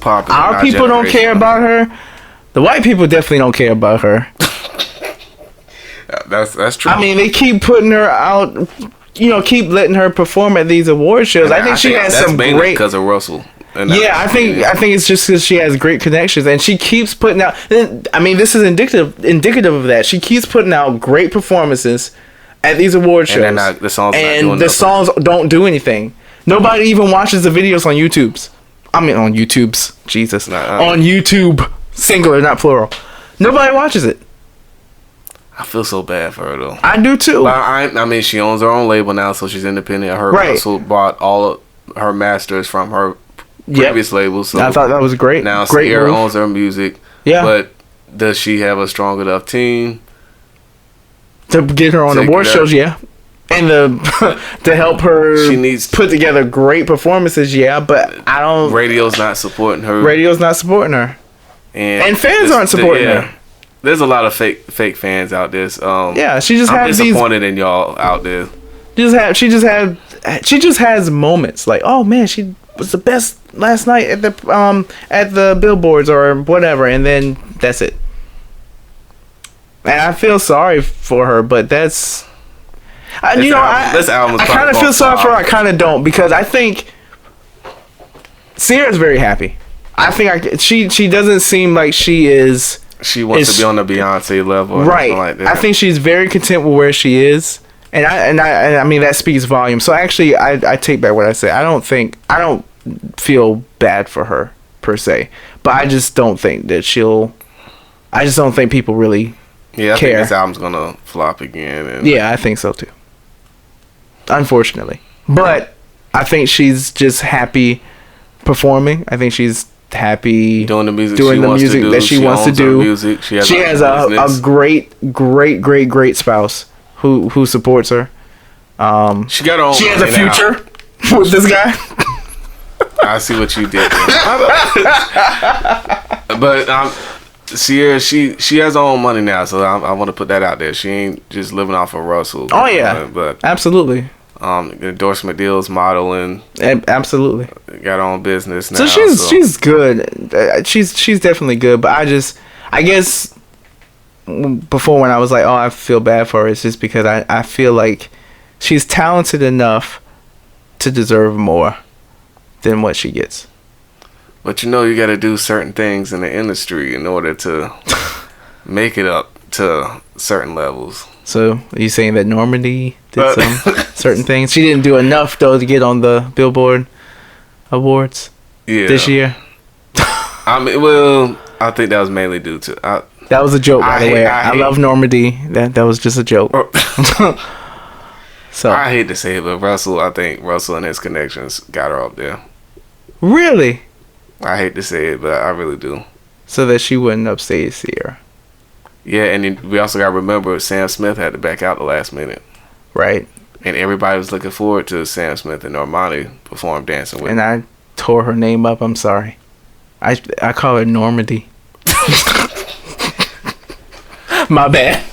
popular. Our people don't care about her. The white people definitely don't care about her. That's true. I mean, they keep putting her out. Keep letting her perform at these award shows. I think she has some great because of Russell. I think it's just because she has great connections, and she keeps putting out. I mean, this is indicative of that. She keeps putting out great performances at these award shows, and the songs don't do anything. Nobody even watches the videos on YouTube's. I mean, on YouTube's. Jesus, on YouTube, singular, not plural. Nobody watches it. I feel so bad for her though. I do too. But I mean, she owns her own label now, so she's independent. Her Russell bought all of her masters from her previous label. So I thought that was great. Now great Ciara owns her music. Yeah. But does she have a strong enough team to get her on award shows? Yeah. And to help her, she needs put together great performances. Yeah, but I don't. Radio's not supporting her. And fans aren't supporting her. There's a lot of fake fans out there. She just I'm disappointed in y'all out there. She just has moments like, oh man, she was the best last night at the Billboards or whatever, and then that's it. And I feel sorry for her, but that's I kind of feel sorry for her. I kind of don't, because I think Ciara's very happy. I think she doesn't seem like she is. She wants to be on the Beyonce level, right? Like that. I think she's very content with where she is, and I mean that speaks volumes. So actually, I take back what I said. I don't feel bad for her per se, but I just don't think that I just don't think people really care. I think this album's gonna flop again. I think so too. Unfortunately, but I think she's just happy performing. I think she's happy doing the music that she wants to do. She has a great spouse who supports her. She got her own. She has a future with this guy. I see what you did. But Ciara, she has her own money now, so I want to put that out there. She ain't just living off of Russell. Oh yeah, but absolutely. Endorsement deals, modeling. Absolutely. Got her own business now. So she's good. She's definitely good. But I guess before, when I was like, oh, I feel bad for her, it's just because I feel like she's talented enough to deserve more than what she gets. But you got to do certain things in the industry in order to make it up to certain levels. So are you saying that Normani did some certain things? She didn't do enough though to get on the Billboard Awards this year. I mean, well, I think that was mainly due to that was a joke, by the way. I love Normani. That was just a joke. So I hate to say it, but I think Russell and his connections got her up there. Really? I hate to say it, but I really do. So that she wouldn't upstage Ciara. Yeah, and then we also got to remember Sam Smith had to back out the last minute. Right. And everybody was looking forward to Sam Smith and Normani perform Dancing with Me. And I tore her name up. I'm sorry. I call her Normandy. My bad.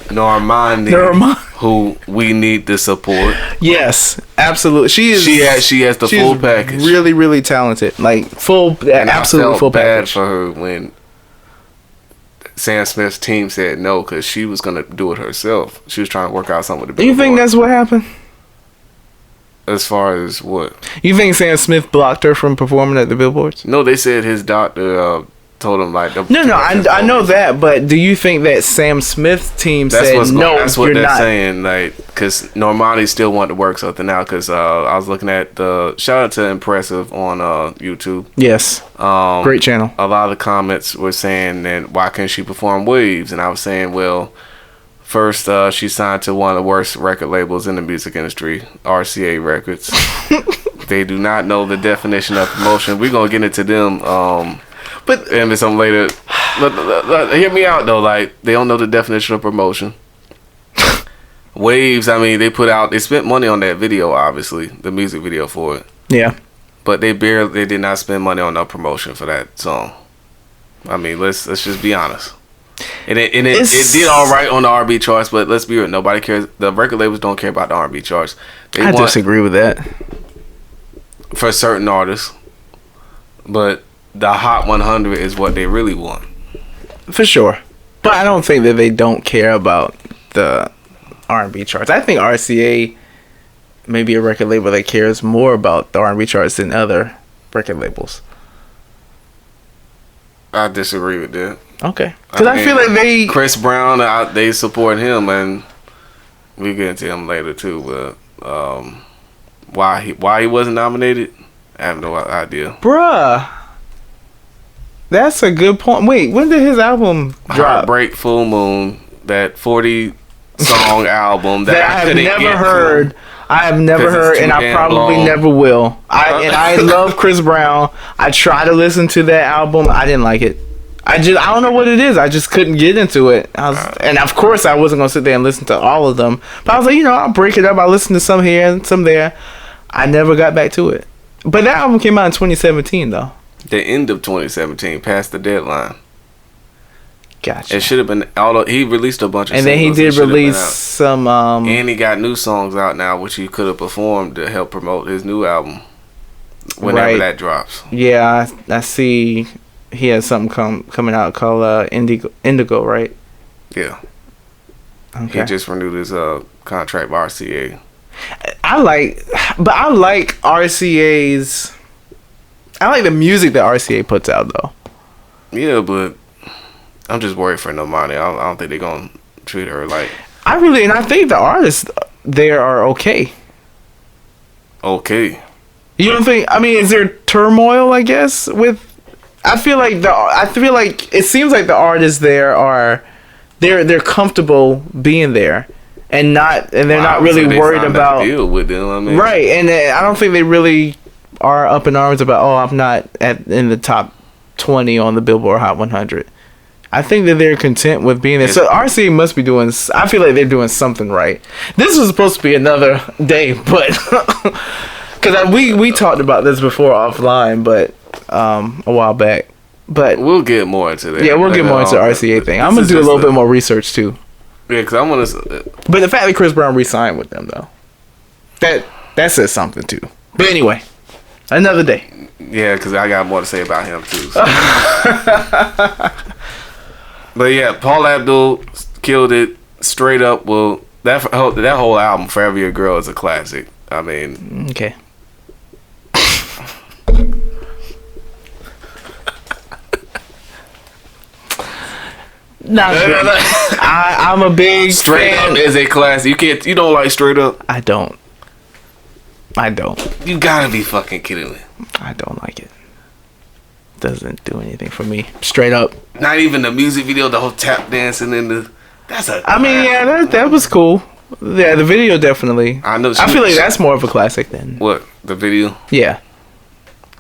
Normani. Who we need to support. Yes, absolutely. She has the full package. Really, really talented. Like full, and absolute full package. I felt bad for her when Sam Smith's team said no, because she was gonna do it herself. She was trying to work out something with the Billboard. You think that's what happened? As far as what? You think Sam Smith blocked her from performing at the Billboards? No, they said his doctor told him like. I know that, but do you think that Sam Smith's team said no? That's what they're saying, like, because Normani still wanted to work something out. Because I was looking at the shout out to Impressive on YouTube. Yes, great channel. A lot of the comments were saying that why couldn't she perform Waves, and I was saying, well, first she signed to one of the worst record labels in the music industry, RCA Records. They do not know the definition of promotion. We're gonna get into them. But and some later. Hear me out though. Like, they don't know the definition of promotion. Waves. I mean, they spent money on that video, obviously, the music video for it. Yeah. But they did not spend money on no promotion for that song. I mean, let's just be honest. And it did all right on the R&B charts, but let's be real, nobody cares. The record labels don't care about the R&B charts. I disagree with that. For certain artists. but the Hot 100 is what they really want. For sure. But I don't think that they don't care about the R&B charts. I think RCA may be a record label that cares more about the R&B charts than other record labels. I disagree with that. Okay. Because I feel like Chris Brown, they support him, and we get into him later too. But why he wasn't nominated, I have no idea. Bruh. That's a good point. Wait, when did his album drop? Heartbreak Full Moon, that 40-song album that I have never heard. I have never heard, and I probably never will. I love Chris Brown. I try to listen to that album. I didn't like it. I don't know what it is. I just couldn't get into it. And of course, I wasn't gonna sit there and listen to all of them. But I was like, I'll break it up. I'll listen to some here and some there. I never got back to it. But that album came out in 2017, though. The end of 2017, past the deadline. Gotcha. It should have been. Although he released a bunch of and singles, then he did release some. And he got new songs out now, which he could have performed to help promote his new album whenever that drops. Yeah, I see. He has something coming out called Indigo, right? Yeah. Okay. He just renewed his contract with RCA. I like RCA's. I like the music that RCA puts out, though. Yeah, but I'm just worried for Normani. I don't think they're gonna treat her like. I think the artists there are okay. Okay. You don't think? I mean, is there turmoil? I guess with. I feel like it seems like the artists there are, they're comfortable being there, and they're not really worried about deal with them. I mean. Right, and I don't think they really are up in arms about, I'm not in the top 20 on the Billboard Hot 100. I think that they're content with being there. So RCA must be doing. I feel like they're doing something right. This was supposed to be another day, but because we talked about this before offline, but a while back. But we'll get more into that. Yeah, we'll get more into the RCA thing. I'm gonna do a little bit more research too. Yeah, because I want to. But the fact that Chris Brown re-signed with them, though, that says something too. But anyway, another day. Yeah, because I got more to say about him too. So. But yeah, Paul Abdul killed it straight up. Well, that whole album, Forever Your Girl, is a classic. I mean, okay. Not really. I'm a big Straight fan. Up is a classic. You don't like Straight Up? I don't. You gotta be fucking kidding me. I don't like it. Doesn't do anything for me. Straight up. Not even the music video, the whole tap dancing in the. I mean, yeah, that was cool. Yeah, the video definitely. I know. I feel like that's more of a classic than what the video. Yeah.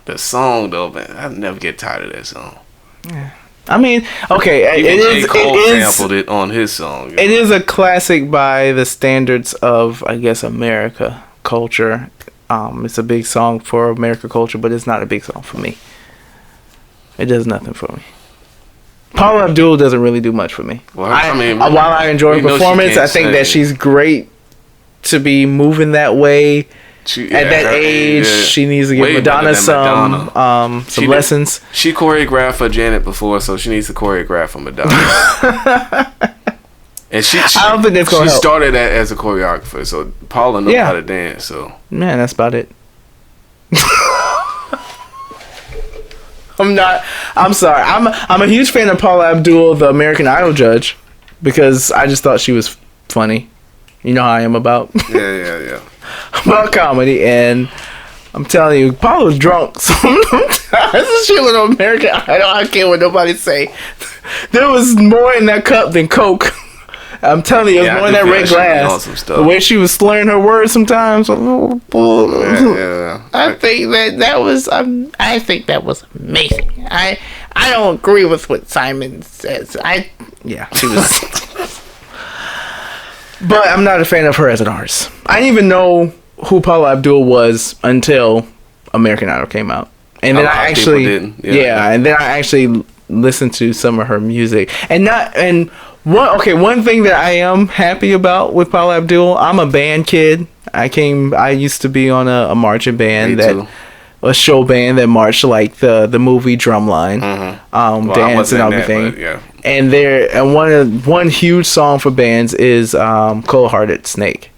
The song though, man, I never get tired of that song. Yeah. I mean, okay, J. Cole sampled it on his song. It is a classic by the standards of, I guess, America culture. It's a big song for America culture, but it's not a big song for me. It does nothing for me. Paula Abdul doesn't really do much for me. Well, I mean, while I enjoy her performance, I think that she's great to be moving that way. At that age, she needs to give Madonna some lessons. She choreographed for Janet before, so she needs to choreograph for Madonna. And I don't think that's gonna help. She started as a choreographer, so Paula knows how to dance. So man, that's about it. I'm sorry. I'm a huge fan of Paula Abdul, the American Idol judge, because I just thought she was funny. You know how I am about. Yeah. About comedy, and I'm telling you, Paul was drunk sometimes. This shit with American Idol. I don't care what nobody say. There was more in that cup than Coke. I'm telling you, it was more in that red glass. The way she was slurring her words sometimes. I think that was. I think that was amazing. I don't agree with what Simon says. She was. But I'm not a fan of her as an artist. I didn't even know who Paula Abdul was until American Idol came out, and then I actually, and then I actually listened to some of her music. One thing that I am happy about with Paula Abdul, I'm a band kid. I used to be on a marching band a show band that marched like the movie Drumline, dance and everything. Yeah. And one huge song for bands is Cold Hearted Snake.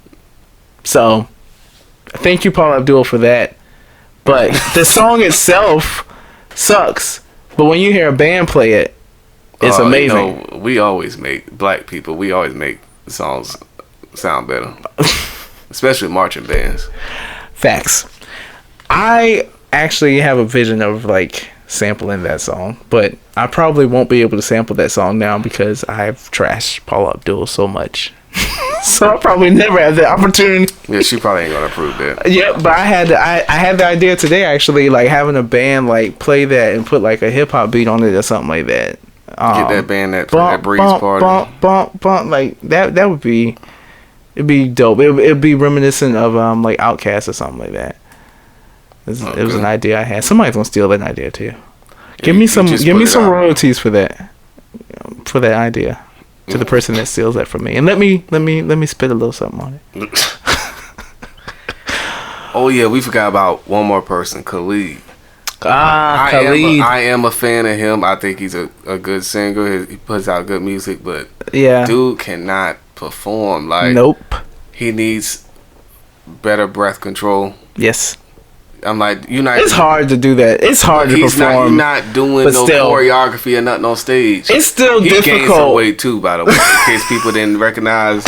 So thank you, Paula Abdul, for that. But the song itself sucks. But when you hear a band play it, it's amazing. You know, we always make black people. We always make songs sound better, especially marching bands. Facts. I actually have a vision of like sampling that song, but I probably won't be able to sample that song now because I've trashed Paula Abdul so much. So I'll probably never have the opportunity. Yeah, she probably ain't gonna approve that. Yeah, but I had the idea today actually, like having a band like play that and put like a hip hop beat on it or something like that. Get that band that breeze party. Bump, like that would be, it'd be dope. It'd be reminiscent of like Outkast or something like that. It was an idea I had. Somebody's gonna steal that idea too. Give me some royalties for that idea. To the person that steals that from me, and let me spit a little something on it. Oh yeah, we forgot about one more person, Khalid. Khalid. I am a fan of him. I think he's a good singer. He puts out good music, but dude cannot perform. Like, nope. He needs better breath control. Yes. I'm like, it's hard to do that. It's hard to perform. He's not doing no choreography or nothing on stage. It's still difficult. He gained some weight too, by the way, in case people didn't recognize.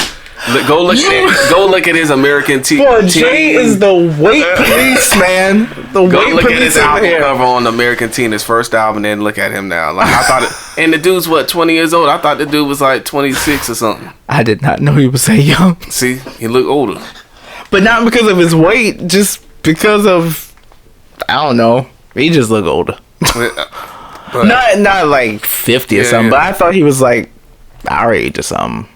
Go look at his American team. Boy, Jay is the weight police, man. Go look at his album cover on the American Teen, his first album, and then look at him now. Like, I thought and the dude's 20 years old. I thought the dude was like 26 or something. I did not know he was that young. See, he looked older. But not because of his weight, just because of, I don't know. He just looked older. But, not like 50 or something, but I thought he was like our age or something.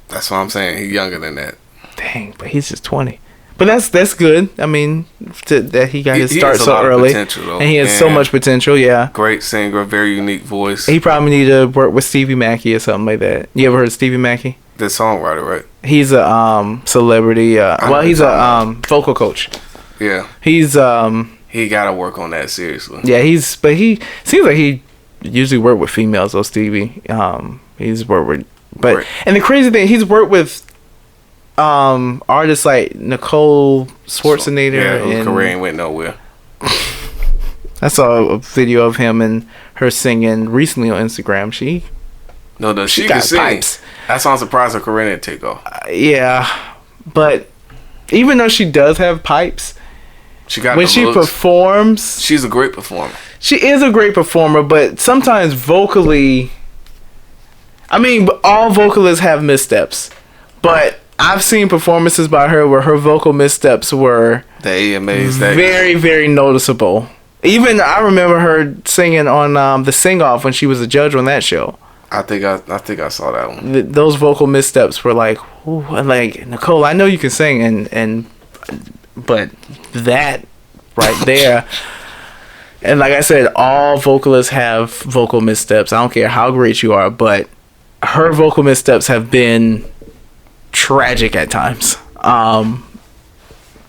That's what I'm saying. He's younger than that. Dang, but he's just 20. But that's good. I mean, that he got his start so early. And he has so much potential, yeah. Great singer, very unique voice. He probably need to work with Stevie Mackey or something like that. You ever heard of Stevie Mackey? The songwriter, right? He's a celebrity. He's a vocal coach. Yeah. He's he gotta work on that seriously. Yeah, he seems like he usually work with females though, Stevie. He's worked with and the crazy thing, he's worked with artists like Nicole Schwarzenegger whose career ain't went nowhere. I saw a video of him and her singing recently on Instagram. She can sing. Pipes. That's why I'm surprised her career didn't take off. Yeah, but even though she does have pipes, when she performs, she's a great performer. She is a great performer, but sometimes vocally, I mean, all vocalists have missteps, but I've seen performances by her where her vocal missteps were very, very noticeable. Even I remember her singing on the Sing Off when she was a judge on that show. I think I saw that one. Those vocal missteps were like, ooh, like, Nicole, I know you can sing, but that right there. And like I said, all vocalists have vocal missteps. I don't care how great you are, but her vocal missteps have been tragic at times.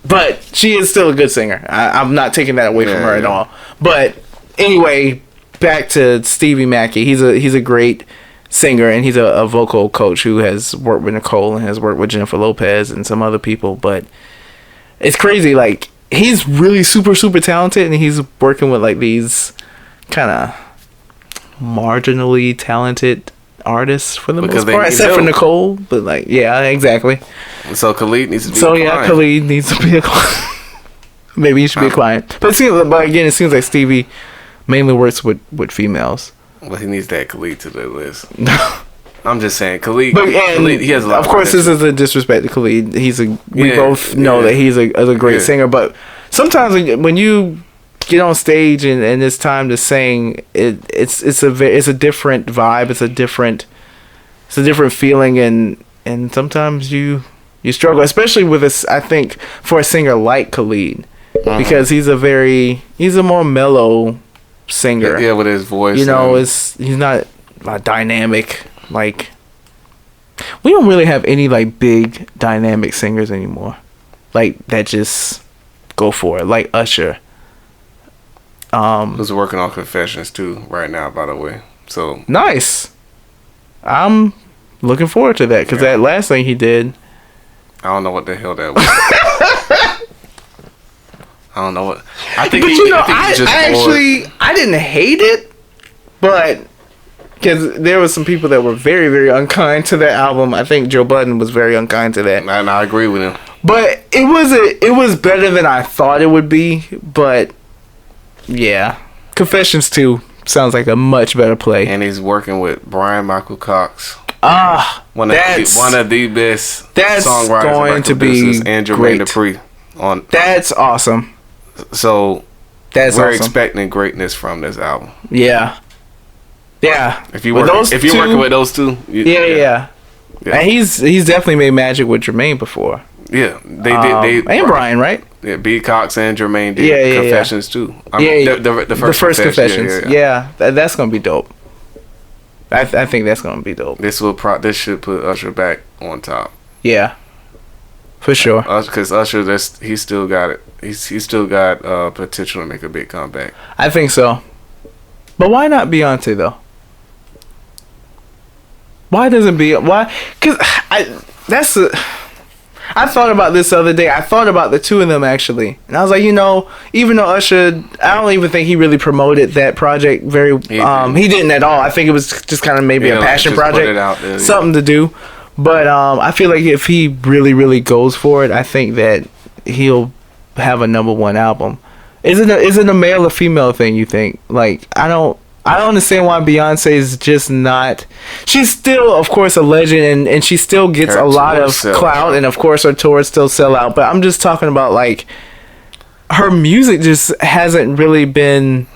But she is still a good singer. I'm not taking that away from her at all. But anyway, back to Stevie Mackey. He's a great singer, and he's a vocal coach who has worked with Nicole and has worked with Jennifer Lopez and some other people. But it's crazy. Like, he's really super, super talented, and he's working with like these kind of marginally talented artists for the most part, except for Nicole. But like, yeah, exactly. So Khalid needs to be a client. Khalid needs to be a client. Maybe he should be a client. But again, it seems like Stevie mainly works with females. Well, he needs to add Khalid to the list. I'm just saying, Khalid, he has a lot of course, this is a disrespect to Khalid. We both know that he's a great singer, but sometimes when you get on stage and it's time to sing, it's a different vibe. It's a different feeling, and sometimes you struggle, especially with this. I think for a singer like Khalid, because he's a more mellow singer. Yeah, with his voice. He's not dynamic. Like, we don't really have any like big dynamic singers anymore, like that just go for it. Like Usher, Who's working on Confessions too right now, by the way. So nice. I'm looking forward to that because that last thing he did, I don't know what the hell that was. I don't know what. I think. But I I didn't hate it, but because there was some people that were very, very unkind to that album. I think Joe Budden was very unkind to that, and I agree with him. But it was better than I thought it would be. But yeah, Confessions 2 sounds like a much better play. And he's working with Brian Michael Cox. One of the best songwriters going to be and Jermaine Dupri. That's awesome. So we're awesome. Expecting greatness from this album. Yeah. If you're working with those two, yeah. And he's definitely made magic with Jermaine before. Yeah, they did. And Brian, right? Yeah, B. Cox and Jermaine did Confessions too. The first Confessions. Yeah. That's gonna be dope. I think that's gonna be dope. This should put Usher back on top. Yeah, for sure. Because Usher, he's still got it. He's still got potential to make a big comeback. I think so. But why not Beyonce though? Why doesn't why? Because I thought about this the other day. I thought about the two of them actually, and I was like, even though Usher, I don't even think he really promoted that project very. He didn't at all. I think it was just kind of maybe a passion project, put it out there, something to do. But I feel like if he really, really goes for it, I think that he'll have a #1 album. Is it a male or female thing? You think? Like I don't understand why Beyonce is just not. She's still, of course, a legend, and she still gets a lot of clout, and of course her tours still sell out. But I'm just talking about like her music just hasn't really been.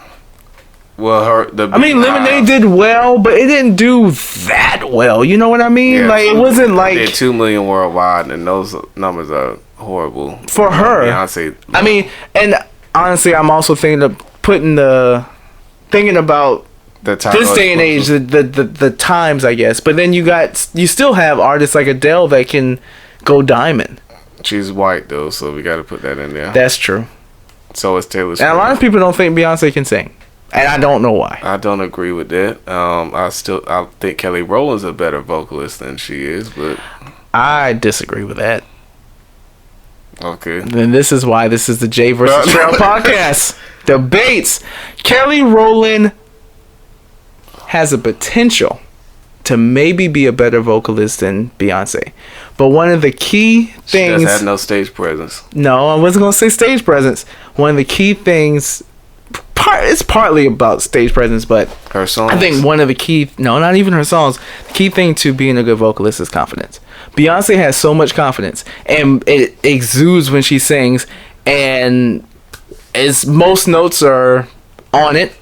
Well, Lemonade did well, but it didn't do that well. You know what I mean? Yeah, like it wasn't like they did 2 million worldwide, and those numbers are horrible for her. Beyonce. And honestly, I'm also thinking about this day and age, the times, I guess. But then you still have artists like Adele that can go diamond. She's white though, so we got to put that in there. That's true. So is Taylor Swift. And a lot of people don't think Beyonce can sing, and I don't know why. I don't agree with that. I think Kelly Rowland's a better vocalist than she is, but I disagree with that. Okay. Then this is why this is the Jay versus Trail podcast. Debates. Kelly Rowland has a potential to maybe be a better vocalist than Beyonce. But one of the key things... She does have no stage presence. No, I wasn't going to say stage presence. One of the key things... It's partly about stage presence, but... Her songs? I think one of the key... No, not even her songs. The key thing to being a good vocalist is confidence. Beyonce has so much confidence, and it exudes when she sings, and most notes are on it.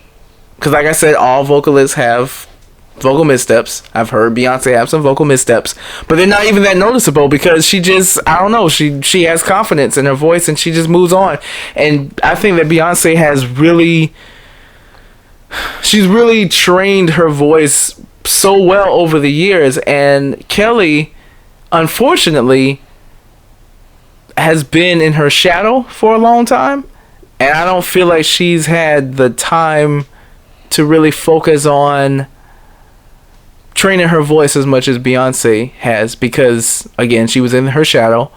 Because like I said, all vocalists have vocal missteps. I've heard Beyonce have some vocal missteps, but they're not even that noticeable because she just, I don't know, she has confidence in her voice and she just moves on. And I think that Beyonce she's really trained her voice so well over the years, and Kelly, unfortunately, has been in her shadow for a long time, and I don't feel like she's had the time to really focus on training her voice as much as Beyonce has, because again, she was in her shadow.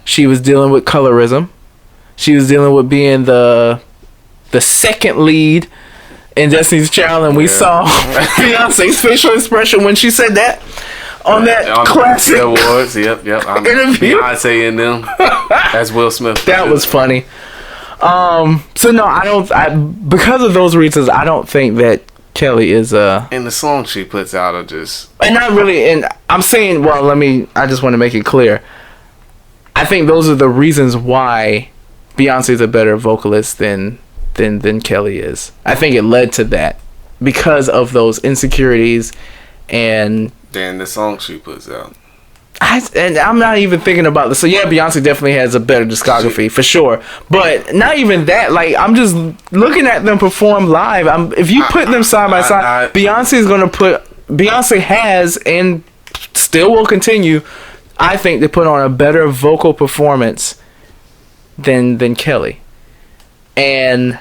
She was dealing with colorism. She was dealing with being the second lead in Destiny's Child, and we saw Beyonce's facial expression when she said that on that classic awards. Yep. Interview. Beyonce in them. That's Will Smith. That was funny. So no, because of those reasons, I don't think that Kelly is and the songs she puts out are just, and not really, and I'm saying, I just want to make it clear, I think those are the reasons why Beyonce's a better vocalist than Kelly is. I think it led to that because of those insecurities and the songs she puts out. And I'm not even thinking about this. So yeah, Beyonce definitely has a better discography for sure. But not even that. Like, I'm just looking at them perform live. If you put them side by side, Beyonce has and still will continue, I think, to put on a better vocal performance than Kelly. And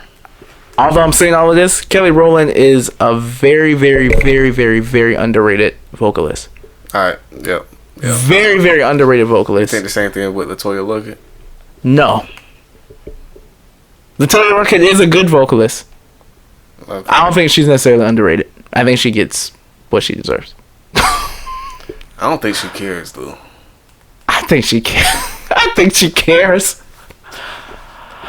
Although I'm saying all of this, Kelly Rowland is a very, very, very, very, very underrated vocalist. All right. Yep. Very, very underrated You vocalist. think the same thing with Latoya Luckett? No. Latoya Luckett is a good vocalist. Okay. I don't think she's necessarily underrated. I think she gets what she deserves. I don't think she cares though. I think she cares. I think she cares.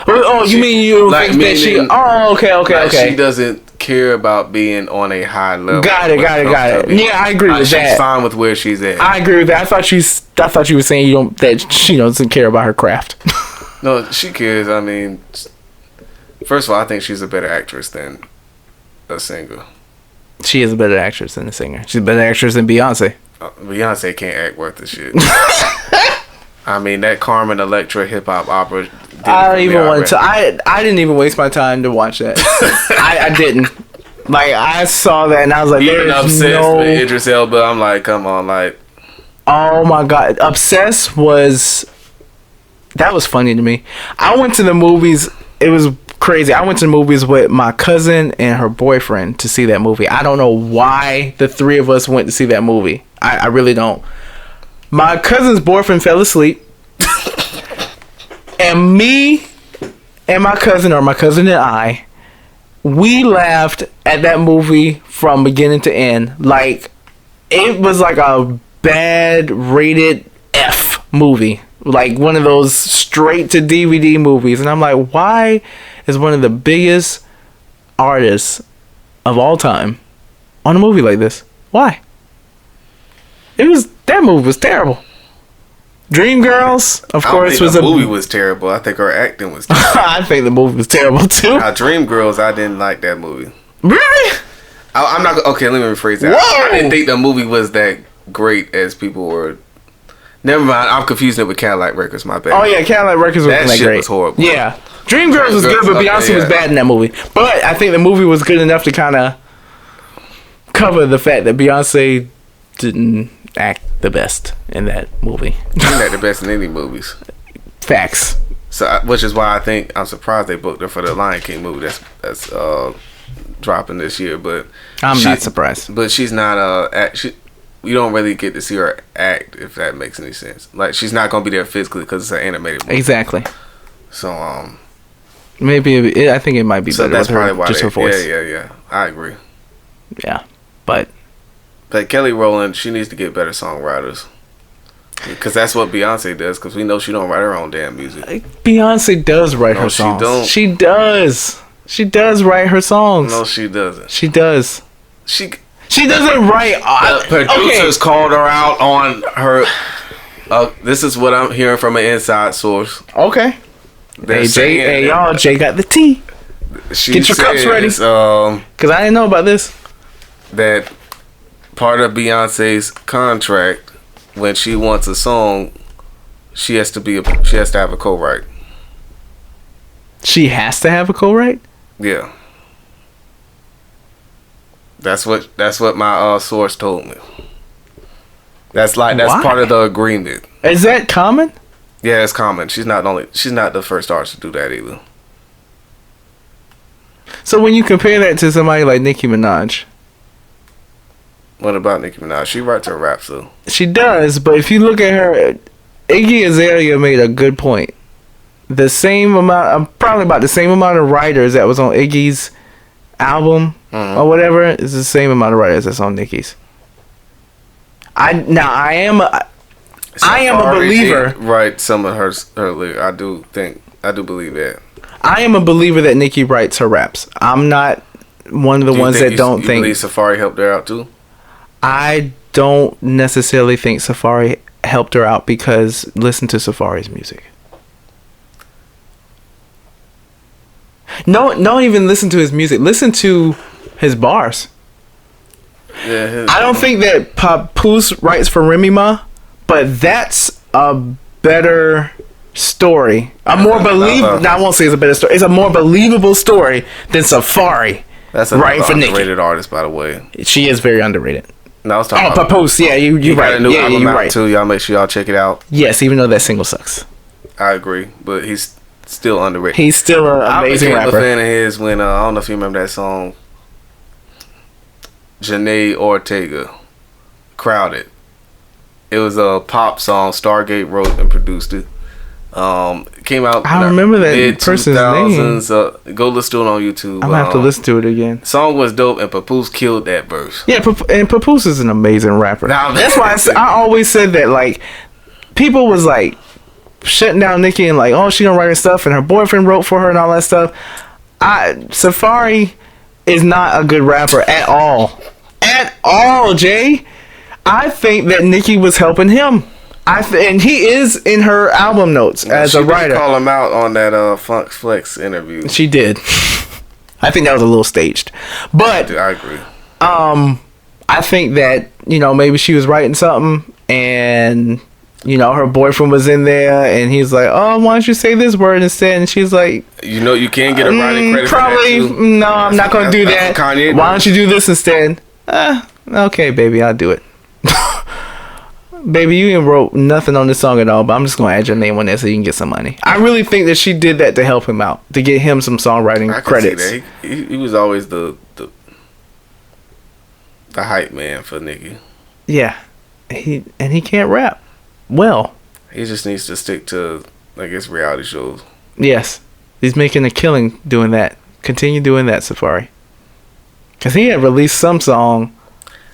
Oh, you mean you like, think that she? Oh, okay. Like, she doesn't care about being on a high level. Got it. Yeah, I agree with that. She's fine with where she's at. I agree with that. I thought you were saying that she doesn't care about her craft. No, she cares. I mean, first of all, I think she's a better actress than a singer. She is a better actress than a singer. She's a better actress than Beyonce. Beyonce can't act worth the shit. I mean, that Carmen Electra hip hop opera. I don't even want to. I didn't even waste my time to watch that. I didn't. Like, I saw that and I was like, even Obsessed with Idris Elba. I'm like, come on, like. Oh my god, Obsessed was. That was funny to me. I went to the movies. It was crazy. I went to the movies with my cousin and her boyfriend to see that movie. I don't know why the three of us went to see that movie. I really don't. My cousin's boyfriend fell asleep. And me and my cousin, or my cousin and I, we laughed at that movie from beginning to end. Like, it was like a bad rated F movie. Like one of those straight to DVD movies. And I'm like, why is one of the biggest artists of all time on a movie like this? Why? That movie was terrible. Dreamgirls, of course, was the movie was terrible. I think her acting was terrible. I think the movie was terrible too. Now, Dreamgirls, I didn't like that movie. Really? I'm not okay. Let me rephrase that. Whoa! I didn't think the movie was that great as people were. Never mind. I'm confusing it with Cadillac Records. My bad. Oh yeah, Cadillac Records wasn't that shit great. Was horrible. Yeah, Dreamgirls was good, but Beyonce was bad in that movie. But I think the movie was good enough to kind of cover the fact that Beyonce didn't act the best in that movie. She didn't act the best in any movies. Facts. So, which is why I think I'm surprised they booked her for the Lion King movie that's dropping this year. But I'm not surprised. But she's not you don't really get to see her act, if that makes any sense. Like, she's not gonna be there physically because it's an animated movie. Exactly. So maybe I think it might be better. That's probably why her voice. Yeah. I agree. Yeah, but Kelly Rowland, she needs to get better songwriters. Because that's what Beyonce does. Because we know she don't write her own damn music. Beyonce does write her songs. She don't. She does. She does write her songs. No, she doesn't. She does. She doesn't write. Producers called her out on her. This is what I'm hearing from an inside source. Okay. Hey Jay, hey y'all, Jay got the tea. Get your cups ready. Because I didn't know about this. That part of Beyonce's contract, when she wants a song, she has to have a co-write. She has to have a co-write? Yeah. That's what my source told me. That's part of the agreement. Is that common? Yeah, it's common. She's not the first artist to do that either. So when you compare that to somebody like Nicki Minaj. What about Nicki Minaj? She writes her raps though. She does, but if you look at her, Iggy Azalea made a good point. The same amount, probably about the same amount of writers that was on Iggy's album or whatever is the same amount of writers that's on Nicki's. I am a believer. Write some of her lyrics. I do believe that. I am a believer that Nicki writes her raps. I'm not one of the ones that don't think. You believe Safaree helped her out too? I don't necessarily think Safaree helped her out because listen to Safaree's music. No, don't even listen to his music. Listen to his bars. Yeah, I don't think that Papoose writes for Remy Ma, but that's a better story. A more believable. Now, I won't say it's a better story. It's a more believable story than Safaree. That's a underrated artist, by the way. She is very underrated. No, I was talking about Papoose. Yeah, you're right. Got a new album out too. Y'all make sure y'all check it out. Yes, even though that single sucks. I agree, but he's still underrated. He's still an amazing I became rapper. a fan of his when I don't know if you remember that song, Janae Ortega, Crowded. It was a pop song. Stargate wrote and produced it. It came out. I remember that person's name. Go listen to it on YouTube. I'm gonna have to listen to it again. Song was dope, and Papoose killed that verse. Yeah, and Papoose is an amazing rapper. That's why I always said that. Like, people was like shutting down Nicki and like, oh, she don't write her stuff, and her boyfriend wrote for her and all that stuff. Safaree is not a good rapper at all. At all, Jay. I think that Nicki was helping him. And he is in her album notes as a writer. She did call him out on that Funk Flex interview. She did. I think that was a little staged, but I agree. I think that maybe she was writing something, and her boyfriend was in there, and he's like, "Oh, why don't you say this word instead?" And she's like, you can't get a writing credit. Probably for that too. No, I'm not going to do that. Kanye why don't you do this instead? Okay, baby, I'll do it. Baby, you ain't wrote nothing on this song at all, but I'm just gonna add your name on there so you can get some money. I really think that she did that to help him out, to get him some songwriting credits. See that. He was always the hype man for Nicki. Yeah, he can't rap well. He just needs to stick to, I guess, reality shows. Yes, he's making a killing doing that. Continue doing that, Safaree. Cause he had released some song.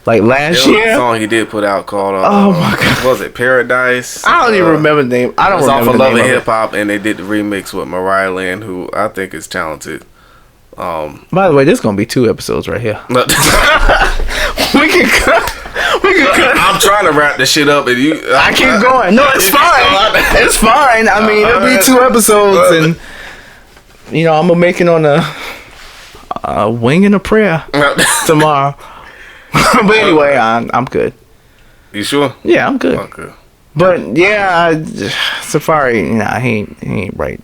Like last year, song he did put out called oh my god, was it Paradise? I don't even remember the name. I don't remember the name. It's off of Love and Hip Hop, and they did the remix with Mariah Lynn, who I think is talented. By the way, there's gonna be 2 episodes right here. we can cut. I'm trying to wrap this shit up, and I keep going. No, it's fine. It's fine. I mean, it'll be 2 episodes, and I'm gonna make it on a wing and a prayer tomorrow. But anyway, I'm good. You sure? Yeah, I'm good. Okay. But yeah, Safaree, he ain't right.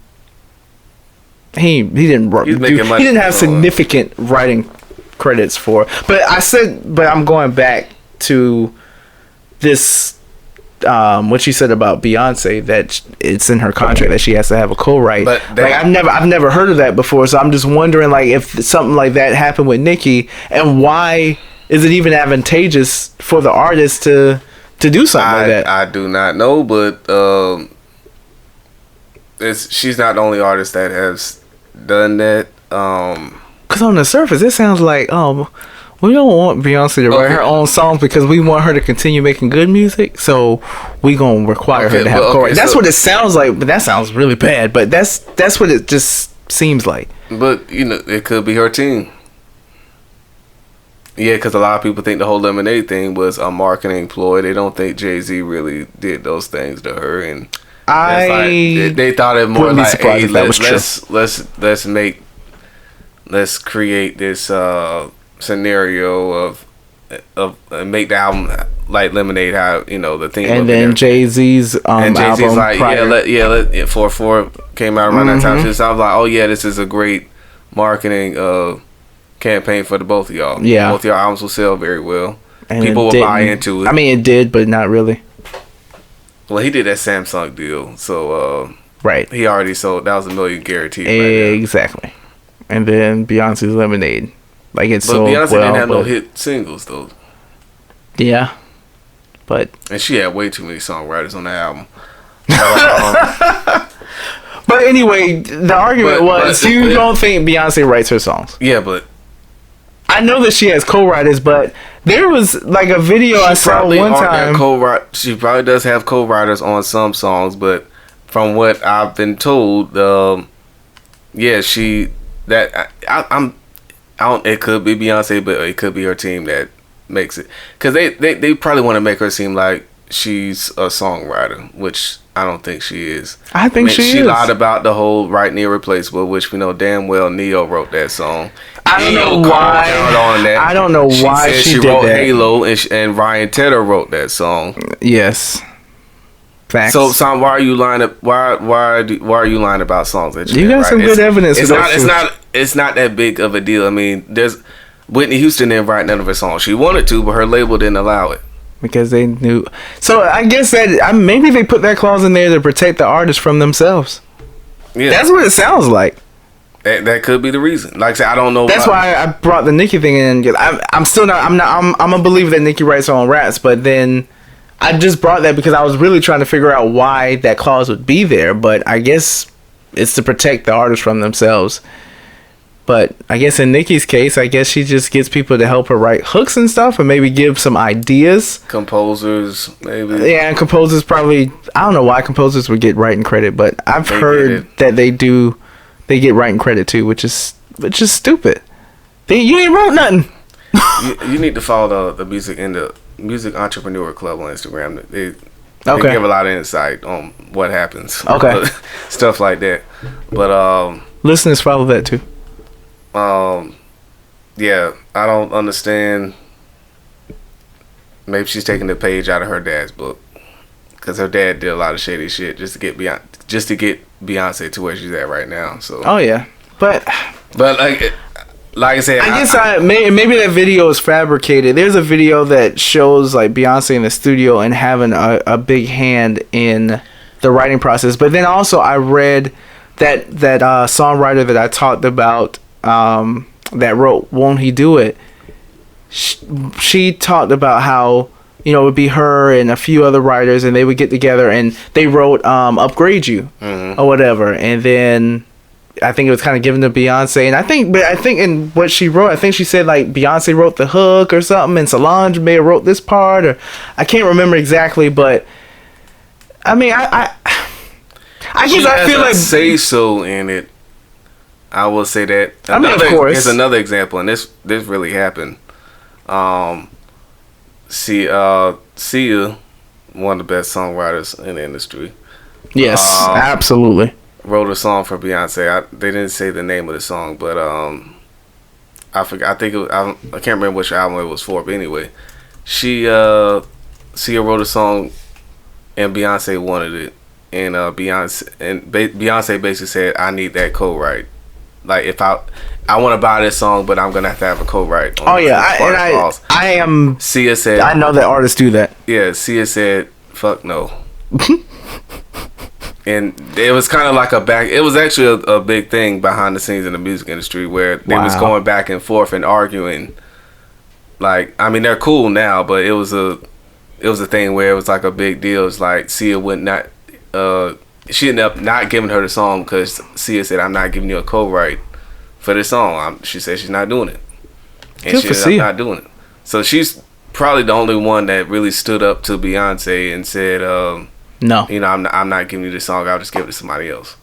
He didn't have significant writing credits for. But I'm going back to this. What you said about Beyonce, that it's in her contract that she has to have a co-write. But I've never heard of that before, so I'm just wondering like if something like that happened with Nicki, and why is it even advantageous for the artist to do something like that? I do not know, but she's not the only artist that has done that. Because on the surface, it sounds like, we don't want Beyonce to write her own songs because we want her to continue making good music, so we gonna require her to have co-write. That's what it sounds like, but that sounds really bad. But that's what it just seems like. But it could be her team. Yeah, because a lot of people think the whole Lemonade thing was a marketing ploy. They don't think Jay-Z really did those things to her, and they thought it more like, hey, let's create this scenario of make the album like Lemonade, how the thing. And then Jay-Z's and Jay-Z's album like prior. let 4-4 came out around that time. So it sounds like, oh yeah, this is a great marketing campaign for the both of y'all. Yeah, both your albums will sell very well. And people will buy into it. I mean, it did, but not really. Well, he did that Samsung deal, so right. He already sold. That was $1 million guaranteed. Exactly. And then Beyonce's Lemonade, like it's so. But Beyonce didn't have no hit singles though. Yeah, and she had way too many songwriters on the album. But anyway, the argument was you don't think Beyonce writes her songs. Yeah, but I know that she has co-writers, but there was like a video I saw one time. She probably does have co-writers on some songs, but from what I've been told, it could be Beyonce, but it could be her team that makes it, because they probably want to make her seem like she's a songwriter, which I don't think she is. I think she lied about the whole Right Near Replaceable, which we know damn well Neo wrote that song. I don't know why. I don't know why she did wrote that. Halo, and Ryan Tedder wrote that song. Yes. Facts. So, Sam, why are you lying? Why are you lying about songs that you got some good evidence? It's not that big of a deal. I mean, there's Whitney Houston didn't write none of her songs. She wanted to, but her label didn't allow it. Because they knew. So I guess that maybe they put that clause in there to protect the artist from themselves. Yeah, that's what it sounds like. That could be the reason. Like I said, I don't know. That's why I brought the Nicki thing in. I'm still not. I'm a believer that Nicki writes her own raps, but then I just brought that because I was really trying to figure out why that clause would be there. But I guess it's to protect the artist from themselves. But I guess in Nicki's case, I guess she just gets people to help her write hooks and stuff, and maybe give some ideas. Composers, maybe. Yeah, and composers probably. I don't know why composers would get writing credit, but I've heard that they do. They get writing credit too, which is stupid. You ain't wrote nothing. you need to follow the music entrepreneur club on Instagram. They Okay. give a lot of insight on what happens. Okay. Stuff like that. But listeners follow that too. Yeah, I don't understand. Maybe she's taking the page out of her dad's book, because her dad did a lot of shady shit just to get Beyonce to where she's at right now. So. Oh yeah, but like I said, I guess maybe that video is fabricated. There's a video that shows like Beyonce in the studio and having a big hand in the writing process. But then also I read that songwriter that I talked about that wrote "Won't He Do It." She talked about how, you know, it would be her and a few other writers, and they would get together and they wrote "Upgrade You" or whatever, and then I think it was kind of given to Beyonce, and I think in what she wrote, I think she said like Beyonce wrote the hook or something, and Solange may have wrote this part, or I can't remember exactly, but I mean, I guess I feel like say so in it. I will say that. I mean, of course, here's another example, and this really happened. Cia, one of the best songwriters in the industry. Yes, absolutely. Wrote a song for Beyonce. They didn't say the name of the song, but I forgot. I think I can't remember which album it was for. But anyway, Cia wrote a song, and Beyonce wanted it, and Beyonce basically said, "I need that co-write. Like if I want to buy this song, but I'm gonna have a co-write." Oh yeah, I am. Cia said, I know that artists do that. Yeah, Cia said, "Fuck no." And it was kind of like it was actually a big thing behind the scenes in the music industry where they was going back and forth and arguing. Like, I mean, they're cool now, but it was a thing where it was like a big deal. It's like Cia would not, she ended up not giving her the song because Cia said, "I'm not giving you a co-write for this song." She said she's not doing it. And Good she for ended Cia. up not doing it. So she's probably the only one that really stood up to Beyonce and said, no, you know, I'm not giving you this song. I'll just give it to somebody else.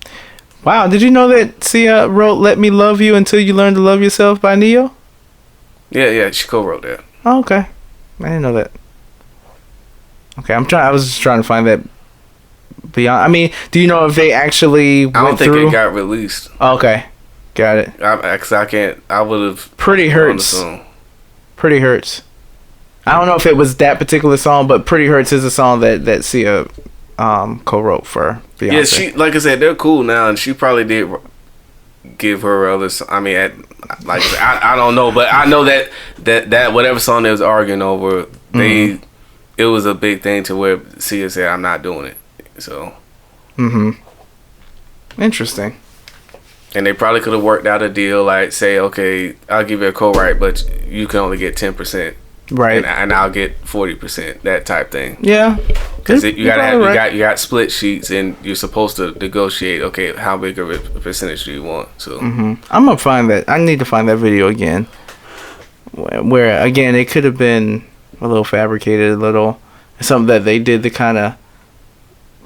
Wow, did you know that Cia wrote "Let Me Love You Until You Learn to Love Yourself" by Neo? Yeah, she co-wrote that. Oh, okay, I didn't know that. Okay, I was just trying to find that. Beyond, I mean, do you know if they actually went I don't think through? it got released. Oh, okay, got it. I can't. I would have. Pretty Hurts. Pretty Hurts. I don't know if it was that particular song, but Pretty Hurts is a song that Cia co-wrote for Beyonce. Yeah, she, like I said, they're cool now, and she probably did give her other. I mean, I don't know, but I know that whatever song they was arguing over, it was a big thing to where Cia said, "I'm not doing it." So. Interesting. And they probably could have worked out a deal, like say, "Okay, I'll give you a co-write, but you can only get 10%, right? And I'll get 40%." That type thing. Yeah. Because you got split sheets, and you're supposed to negotiate. Okay, how big of a percentage do you want? So I'm gonna find that. I need to find that video again. Where again, it could have been a little fabricated, something that they did to kind of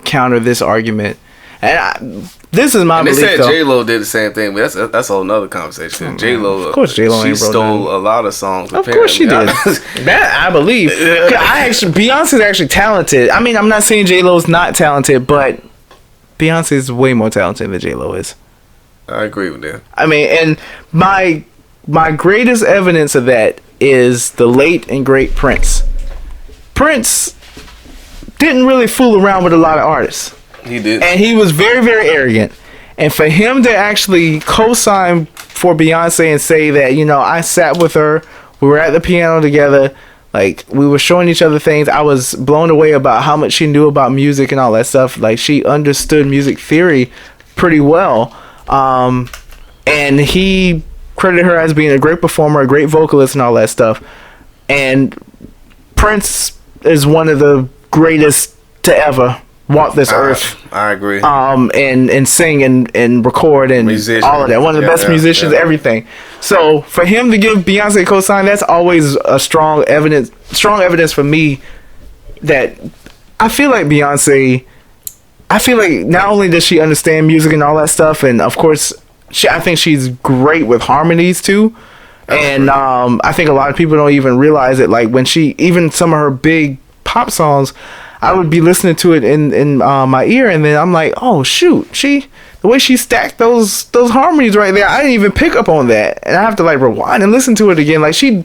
counter this argument. And this is my belief. They said J-Lo did the same thing, but that's a whole nother conversation. J-Lo, of course, J-Lo she stole a lot of songs. Of course, she did. That I believe. Beyonce's actually talented. I mean, I'm not saying J-Lo's not talented, but Beyonce's way more talented than J-Lo is. I agree with that. I mean, and my greatest evidence of that is the late and great Prince. Prince didn't really fool around with a lot of artists. He did. And he was very, very arrogant. And for him to actually co-sign for Beyonce and say that, you know, I sat with her, we were at the piano together, like, we were showing each other things. I was blown away about how much she knew about music and all that stuff. Like, she understood music theory pretty well. And he credited her as being a great performer, a great vocalist, and all that stuff. And Prince is one of the greatest to ever walk this earth. I agree. And sing and record and all of that. One of the best musicians, everything. So for him to give Beyonce a cosign, that's always a strong evidence for me that I feel like Beyonce. I feel like not only does she understand music and all that stuff, and of course, I think she's great with harmonies too. And I think a lot of people don't even realize it. Like when even some of her big pop songs, I would be listening to it in my ear, and then I'm like, oh shoot, the way she stacked those harmonies right there, I didn't even pick up on that, and I have to like rewind and listen to it again. Like she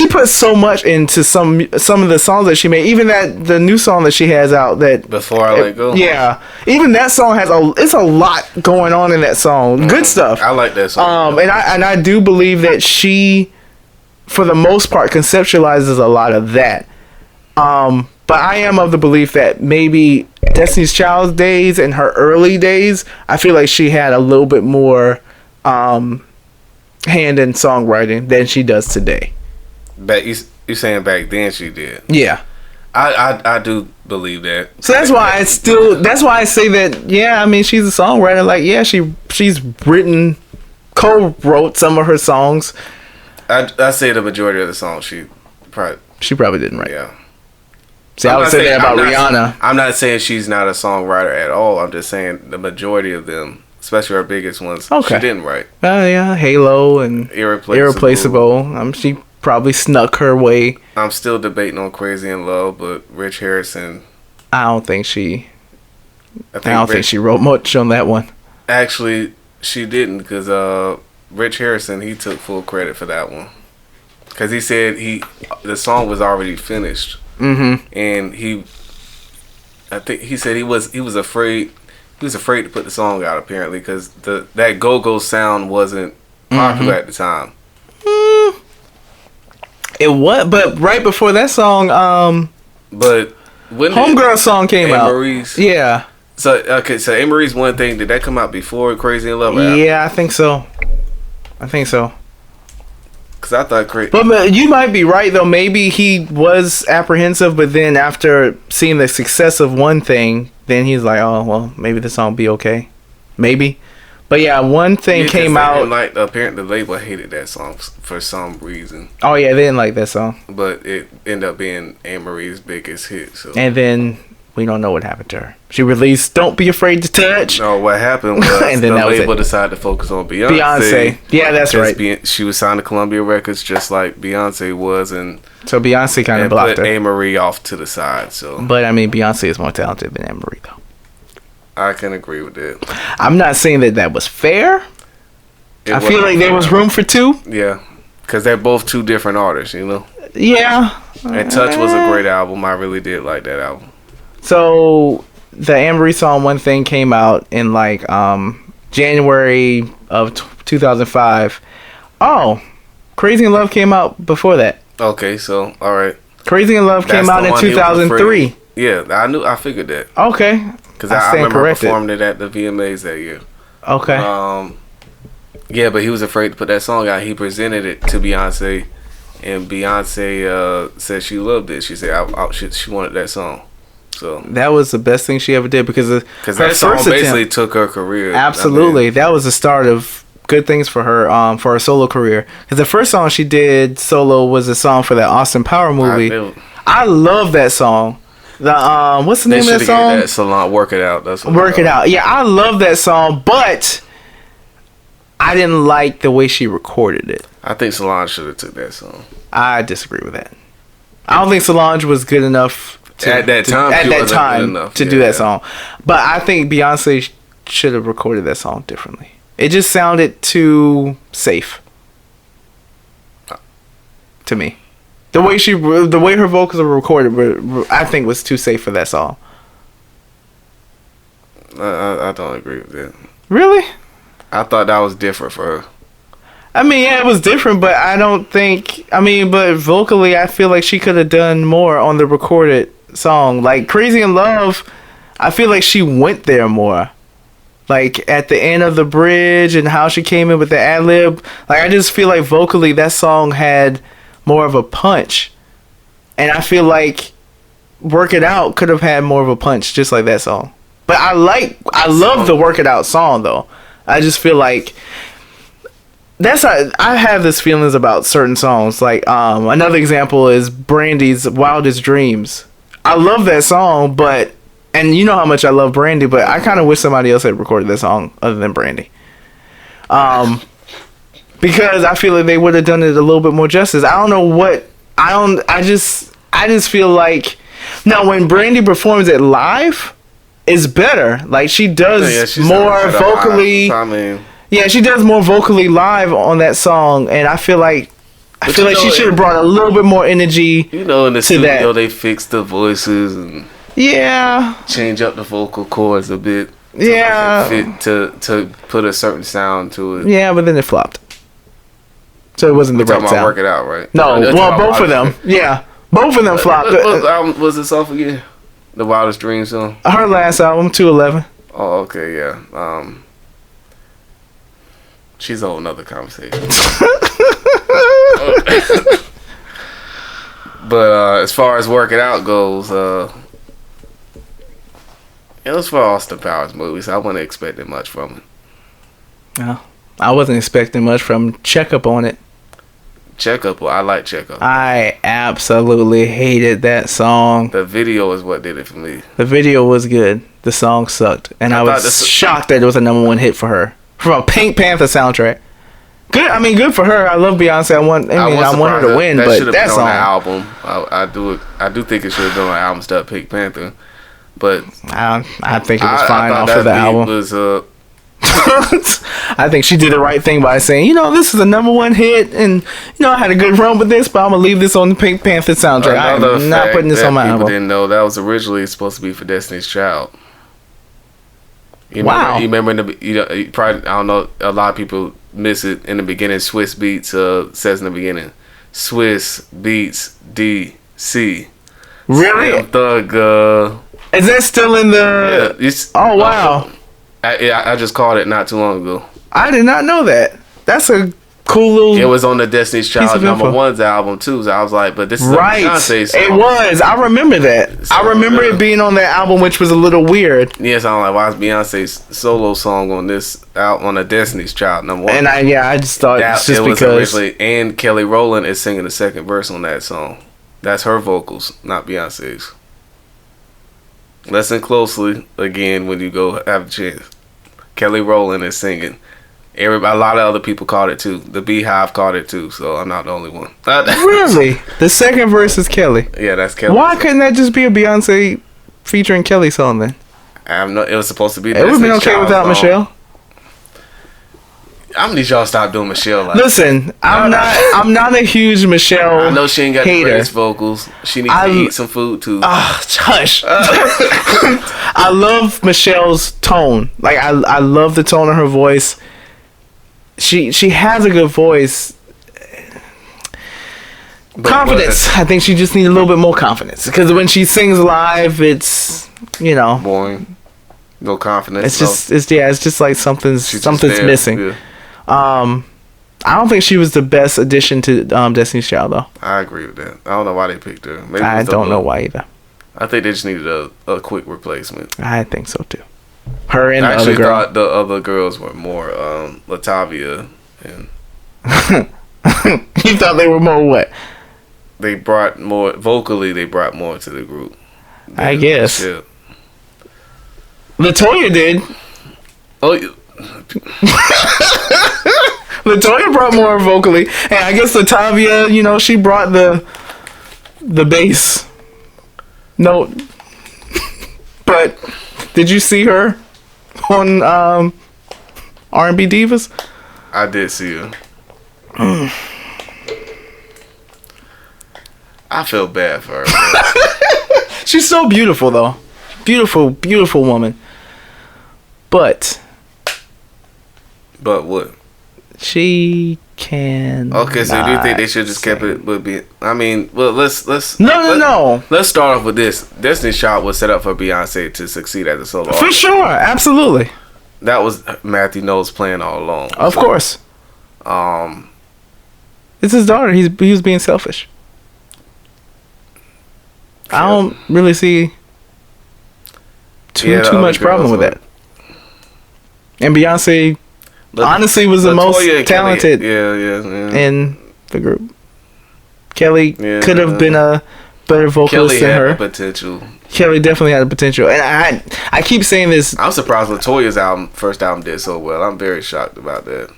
put so much into some of the songs that she made. Even the new song that she has out, that Before I Let Go. Yeah, even that song it's a lot going on in that song. Good stuff. I like that song. And I do believe that she, for the most part, conceptualizes a lot of that. But I am of the belief that maybe Destiny's Child's days and her early days, I feel like she had a little bit more hand in songwriting than she does today. But you saying back then she did? Yeah, I do believe that. So that's why I say that. Yeah, I mean, she's a songwriter. Like, yeah, she's co-wrote some of her songs. I say the majority of the songs she probably didn't write. Yeah. See, I would say that about Rihanna. I'm not saying she's not a songwriter at all. I'm just saying the majority of them, especially her biggest ones, she didn't write. Yeah, Halo and Irreplaceable. She probably snuck her way. I'm still debating on Crazy in Love, but Rich Harrison. I don't think she wrote much on that one. Actually, she didn't, because Rich Harrison, he took full credit for that one, because he said the song was already finished. Mm-hmm. And I think he said he was afraid. He was afraid to put the song out, apparently, because that go-go sound wasn't popular at the time. It was, but right before that song, but when Homegirl song came out. Marie's, yeah. So A. Marie's One Thing, did that come out before Crazy in Love? Yeah, I think so. Because I thought Crazy. But you might be right though. Maybe he was apprehensive, but then after seeing the success of One Thing, then he's like, oh well, maybe this song will be okay. Maybe. But yeah, One Thing came out. Like, apparently the label hated that song for some reason. Oh yeah, they didn't like that song. But it ended up being Anne Marie's biggest hit. So. And then we don't know what happened to her. She released "Don't Be Afraid to Touch." No, what happened was and then the label decided to focus on Beyonce. Yeah, that's right. She was signed to Columbia Records just like Beyonce was, and so Beyonce kind of blocked her. Anne Marie off to the side. So, but I mean, Beyonce is more talented than Anne Marie, though. I can agree with that. I'm not saying that was fair. I feel like there was room for two. Yeah, because they're both two different artists, you know. Yeah. And Touch was a great album. I really did like that album. So the Anne Marie song One Thing came out in like January of 2005. Oh, Crazy in Love came out before that. Okay, so all right. Crazy in Love came out in 2003. Yeah, I figured that. Okay. Because I remember performing it at the VMAs that year. Okay. Yeah, but he was afraid to put that song out. He presented it to Beyonce, and Beyonce said she loved it. She said she wanted that song. So that was the best thing she ever did because that song basically took her career. Absolutely, that was the start of good things for her solo career. Because the first song she did solo was a song for that Austin Power movie. I love that song. The what's the name of that song? That Solange, Work It Out. That's what Work It Out. Yeah, I love that song, but I didn't like the way she recorded it. I think Solange should have took that song. I disagree with that. I don't think Solange was good enough at that time to do that song. But I think Beyonce should have recorded that song differently. It just sounded too safe to me. The way her vocals were recorded, I think, was too safe for that song. I don't agree with that. Really? I thought that was different for her. I mean, yeah, it was different, but I don't think. I mean, but vocally, I feel like she could have done more on the recorded song. Like Crazy in Love, I feel like she went there more. Like at the end of the bridge and how she came in with the ad lib. Like I just feel like vocally that song had more of a punch. And I feel like Work It Out could have had more of a punch just like that song. But I love the Work It Out song though. I just feel like that's how I have this feelings about certain songs. Like another example is Brandy's Wildest Dreams. I love that song, but and you know how much I love Brandy, but I kind of wish somebody else had recorded that song other than Brandy. Because I feel like they would have done it a little bit more justice. I just feel like now when Brandy performs it live, it's better. Like she does more vocally. Yeah, she does more vocally live on that song, and I feel like she should have brought a little bit more energy. You know, in the studio they fix the voices and change up the vocal cords a bit. To put a certain sound to it. Yeah, but then it flopped. So it wasn't the right sound. Work It Out, right? No, well, both of them. Yeah, both of them flopped. What album was this off again? The Wildest Dreams song. Her last album, 211. Oh, okay, yeah. She's a whole nother conversation. But as far as Work It Out goes, it was for Austin Powers movies. I wasn't expecting much from it. No, I wasn't expecting much from Checkup on it. Checkup, well, I like Checkup. I absolutely hated that song. The video is what did it for me. The video was good. The song sucked. And I was shocked that it was a #1 hit for her. From a Pink Panther soundtrack. Good. I mean, good for her. I love Beyonce. I want her to win, but that song. On album. I do think it should have been on an album stuff Pink Panther. But I think it was fine off of the album. I think she did the right thing by saying, this is a #1 hit, and I had a good run with this, but I'm gonna leave this on the Pink Panther soundtrack. I'm not putting this on my album. People didn't know that was originally supposed to be for Destiny's Child. You remember you probably, I don't know, a lot of people miss it in the beginning. Swiss Beats says in the beginning, Swiss Beats DC. Really? Thug. Is that still in the? Yeah, oh wow. I just called it not too long ago. I did not know that. That's a cool little. It was on the Destiny's Child #1's album too. So I was like, but this is right. A Beyonce song. It was. I remember that. So, I remember it being on that album, which was a little weird. Yes, I'm like, why is Beyonce's solo song on this out on the Destiny's Child #1? And I just thought it's just because originally, and Kelly Rowland is singing the second verse on that song. That's her vocals, not Beyonce's. Listen closely again when you go have a chance. Kelly Rowland is singing. A lot of other people caught it too. The Beehive caught it too, so I'm not the only one. Really? The second verse is Kelly. Yeah, that's Kelly. Why couldn't that just be a Beyonce featuring Kelly song then? It was supposed to be. It would have been okay without Michelle. I'm gonna need y'all to stop doing Michelle. Listen, I'm not a huge Michelle. I know she ain't got hater. the greatest vocals. She needs to eat some food too. Hush. I love Michelle's tone. Like I love the tone of her voice. She has a good voice. Confidence. I think she just needs a little bit more confidence because when she sings live, it's boring. No confidence. It's just like something's missing. Yeah. I don't think she was the best addition to Destiny's Child though. I agree with that. I don't know why they picked her. Maybe I don't know why either. I think they just needed a quick replacement. I think so too. Her and I the other girl. thought the other girls were more Latavia and. You thought they were more what? They brought more vocally. They brought more to the group. I guess. Yeah. LaToya did. Oh. LaToya brought more vocally, and I guess Latavia, she brought the bass note. But did you see her on R&B Divas? I did see her. I feel bad for her. She's so beautiful, though. Beautiful, beautiful woman. But what? She can. Okay, so do you think they should just kept it? Let's No. Let's start off with this. Destiny's Child was set up for Beyonce to succeed as a solo artist. For sure, absolutely. that was Matthew Knowles' plan all along. Of course. It's his daughter. He was being selfish. I don't really see too much problem with that. And Beyonce honestly was the most talented in the group. Kelly could have been a better vocalist than her. Potential. Kelly definitely had the potential. And I keep saying this. I'm surprised LaToya's first album did so well. I'm very shocked about that.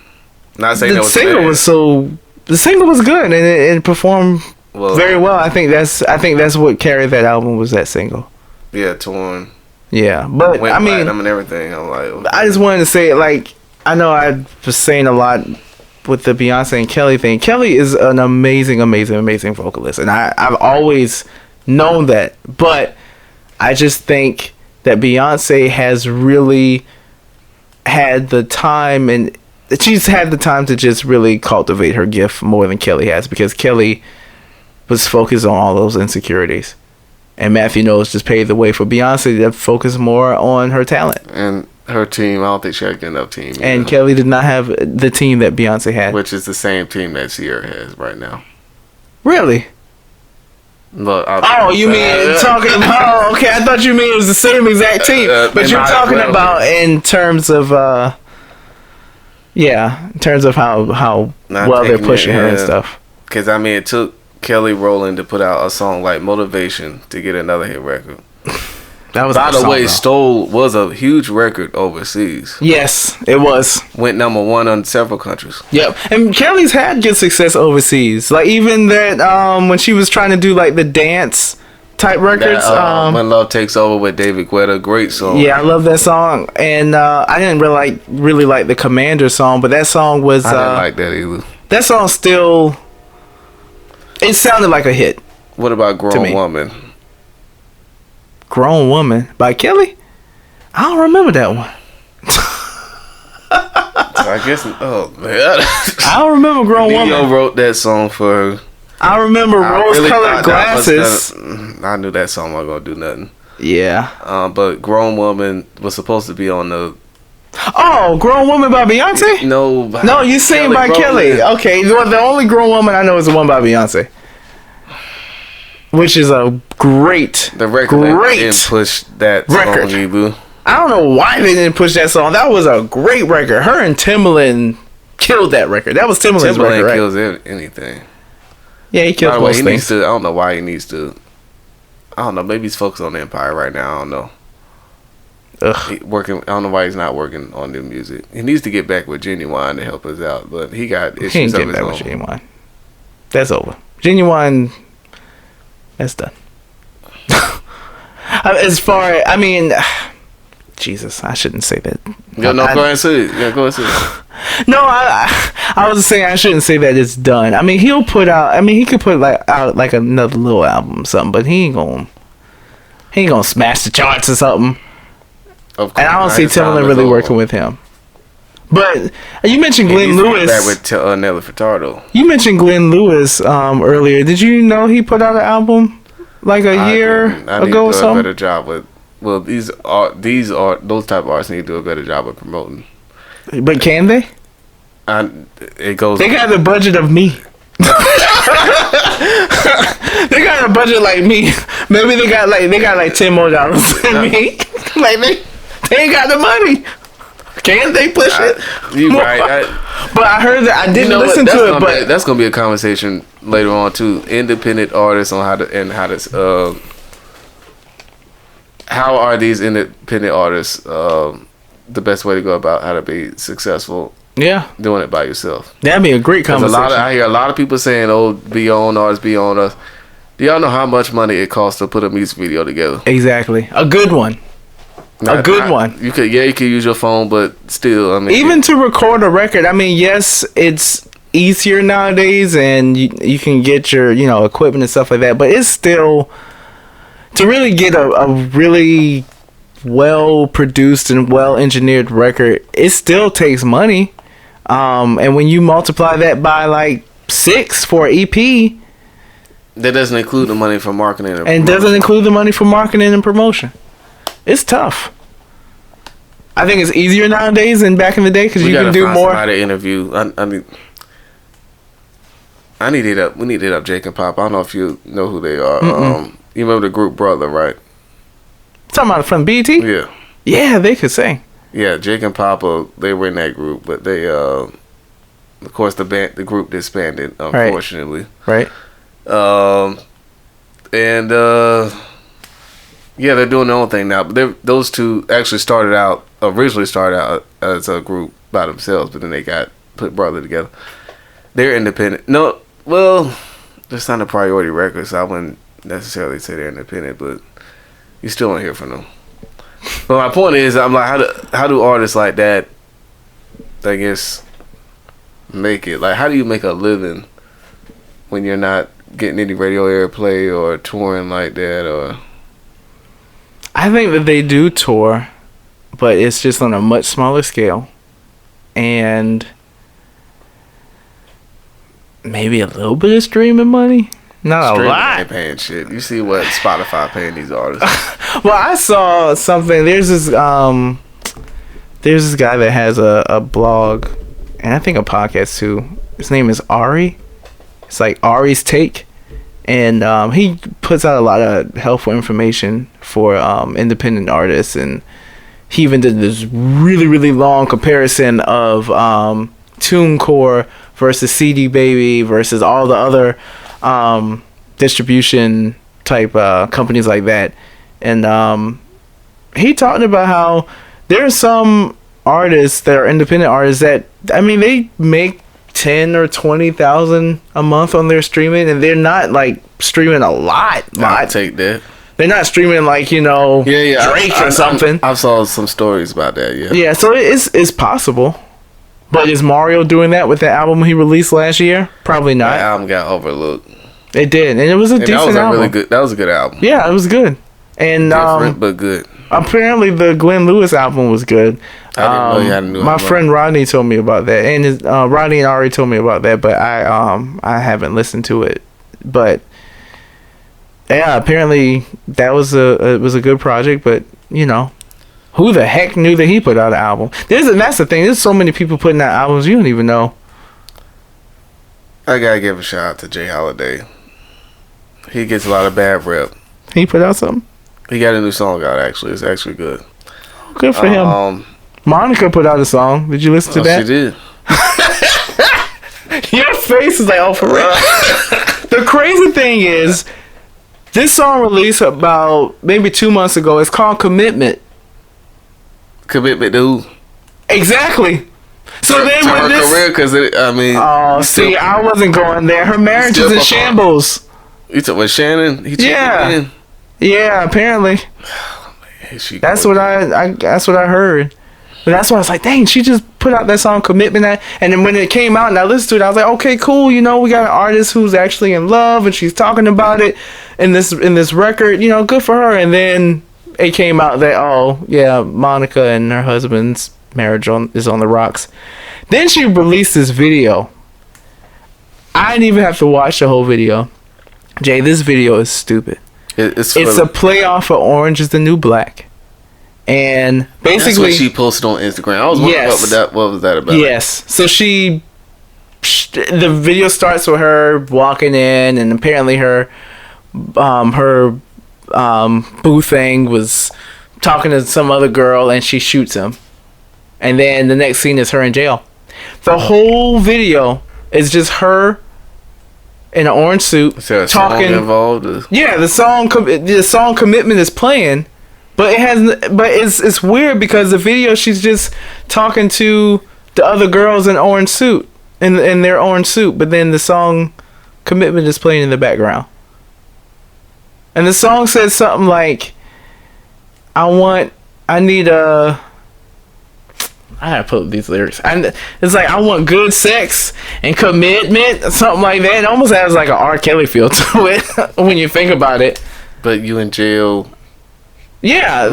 Not saying the single was good and it performed very well. I think that's what carried that album was that single. Yeah, Torn. Yeah, but I mean, platinum and everything. I'm like, okay. I just wanted to say, like, I know I was saying a lot with the Beyonce and Kelly thing. Kelly is an amazing, amazing, amazing vocalist, and I've always known that. But I just think that Beyonce has really had the time, and she's had the time to just really cultivate her gift more than Kelly has, because Kelly was focused on all those insecurities. And Matthew Knowles just paved the way for Beyonce to focus more on her talent. And her team, I don't think she had enough team. And Kelly did not have the team that Beyonce had. Which is the same team that Ciara has right now. Really? Look, you mean talking about... okay, I thought you mean it was the same exact team. But you're talking about in terms of... in terms of how well they're pushing her and stuff. Because, I mean, it took Kelly Rowland to put out a song like Motivation to get another hit record. That was, by the way, Stole was a huge record overseas. Yes, it was. Went #1 on several countries. Yep. And Kelly's had good success overseas. Like, even that when she was trying to do like the dance type records. When Love Takes Over with David Guetta, great song. Yeah, I love that song. And I didn't really like the Commander song, but that song was... I didn't like that either. That song still... It sounded like a hit. What about Grown Woman? Grown Woman by Kelly? I don't remember that one. I guess... Oh, man. I don't remember Grown Woman. Neo wrote that song for her. I remember Rose-Colored Glasses. I knew that song wasn't going to do nothing. Yeah. But Grown Woman was supposed to be on the... Oh, Grown Woman by Beyonce? No, you sing by Kelly. Okay, the only Grown Woman I know is the one by Beyonce, which is a great, didn't push that record. Song either. I don't know why they didn't push that song. That was a great record. Her and Timbaland killed that record. That was Timbaland's record, right? Kills anything. Yeah, he kills most things. I don't know why he needs to. I don't know. Maybe he's focused on Empire right now. I don't know. I don't know why he's not working on new music. He needs to get back with Genuine to help us out, but he got issues. He ain't getting back with Genuine. That's over. Genuine, that's done. As far, I mean, Jesus, I shouldn't say that. Go ahead and say it. Yeah, go ahead and say it. No, I was saying I shouldn't say that it's done. I mean, he could put out like another little album or something, but he ain't gonna smash the charts or something. Of course, and I don't see Timbaland really working with him. But you mentioned Glenn Lewis. That with Nelly Furtado. You mentioned Glenn Lewis earlier. Did you know he put out an album like a year ago or something? A better job with. Well, these are those type of artists need to do a better job of promoting. But can they? It goes. They got the budget of me. They got a budget like me. Maybe they got like $10 more than me. Like they ain't got the money. Can they push it? You right. But I heard that I didn't listen to it. But that's gonna be a conversation later on too. Independent artists on how are these independent artists the best way to go about how to be successful? Yeah, doing it by yourself. That'd be a great conversation. I hear a lot of people saying, "Oh, be on artists, be on us." Do y'all know how much money it costs to put a music video together? Exactly, a good one. One. You could use your phone, but still, I mean, even to record a record. I mean, yes, it's easier nowadays, and you can get your equipment and stuff like that. But it's still to really get a really well produced and well engineered record. It still takes money. And when you multiply that by like 6 for an EP, that doesn't include the money for marketing and doesn't include the money for marketing and promotion. It's tough. I think it's easier nowadays than back in the day because you can do more. Somebody to interview. I mean, I need to hit up. We need to hit up Jake and Pop. I don't know if you know who they are. You remember the group Brother, right? Talking about from BT? Yeah. Yeah, they could sing. Yeah, Jake and Papa, they were in that group, but they, of course, the group disbanded, unfortunately. Right. Yeah, they're doing their own thing now. But those two actually originally started out as a group by themselves, but then they got put brother together. They're independent. No, well, they're signed to Priority Records, so I wouldn't necessarily say they're independent, but you still don't hear from them. But my point is, I'm like, how do artists like that, I guess, make it? Like, how do you make a living when you're not getting any radio airplay or touring like that? Or I think that they do tour, but it's just on a much smaller scale, and maybe a little bit of streaming money. Not a lot. Ain't paying shit. You see what Spotify paying these artists? Well, I saw something. There's this guy that has a blog, and I think a podcast too. His name is Ari. It's like Ari's Take, and he puts out a lot of helpful information for independent artists, and he even did this really, really long comparison of TuneCore versus CD Baby versus all the other distribution type companies like that. And he talked about how there are some artists that are independent artists that, I mean, they make 10 or 20,000 a month on their streaming, and they're not like streaming a lot. I'll take that. They're not streaming like, Drake or something. I saw some stories about that. Yeah, so it's possible. But is Mario doing that with the album he released last year? Probably not. That album got overlooked. It did, and it was a decent album. That was a good album. Yeah, it was good. And different but good. Apparently, the Glenn Lewis album was good. I didn't know he had a new album. My friend Rodney told me about that, and Rodney and Ari told me about that, but I haven't listened to it. But yeah, apparently that was a good project. But who the heck knew that he put out an album? That's the thing. There's so many people putting out albums you don't even know. I gotta give a shout out to Jay Holiday. He gets a lot of bad rep. He put out something? He got a new song out, actually. It's actually good. Good for him. Monica put out a song. Did you listen to that? She did. Your face is like, oh, for real. The crazy thing is, this song released about maybe 2 months ago. It's called Commitment. Commitment to who? Exactly. So then when this career, because I wasn't going there. Her marriage is in shambles. You talking with Shannon? Yeah. Yeah, apparently. Oh, man, that's what I heard. But that's why I was like, dang, she just put out that song Commitment. And then when it came out and I listened to it, I was like, okay, cool. We got an artist who's actually in love and she's talking about it in this record. Good for her. And then it came out that, Monica and her husband's marriage is on the rocks. Then she released this video. I didn't even have to watch the whole video. Jay, this video is stupid. It's a play off of Orange is the New Black. And basically, that's what she posted on Instagram. I was wondering what was that about? Yes. So the video starts with her walking in, and apparently her boo thing was talking to some other girl, and she shoots him. And then the next scene is her in jail. The whole video is just her in an orange suit talking. Song involved? Yeah, the song Commitment is playing. But it's weird because the video she's just talking to the other girls in orange suit in their orange suit, but then the song Commitment is playing in the background. And the song says something like I gotta put these lyrics. It's like I want good sex and commitment, something like that. It almost has like an R. Kelly feel to it when you think about it. But you in jail. Yeah,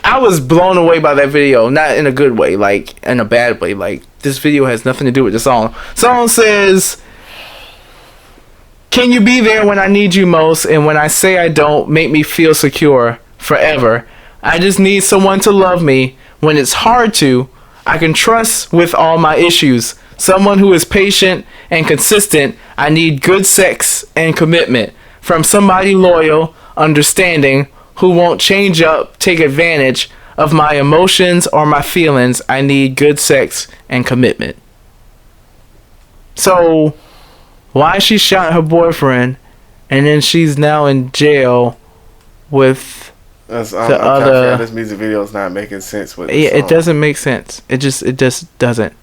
I was blown away by that video, not in a good way, like in a bad way. Like this video has nothing to do with the song. Song says, "Can you be there when I need you most, and when I say I don't, make me feel secure forever. I just need someone to love me when it's hard to. I can trust with all my issues. Someone who is patient and consistent. I need good sex and commitment from somebody loyal, understanding, who won't change up, take advantage of my emotions or my feelings. I need good sex and commitment. So, why she shot her boyfriend, and then she's now in jail with the other. This music video is not making sense with. Yeah, it doesn't make sense. It just doesn't.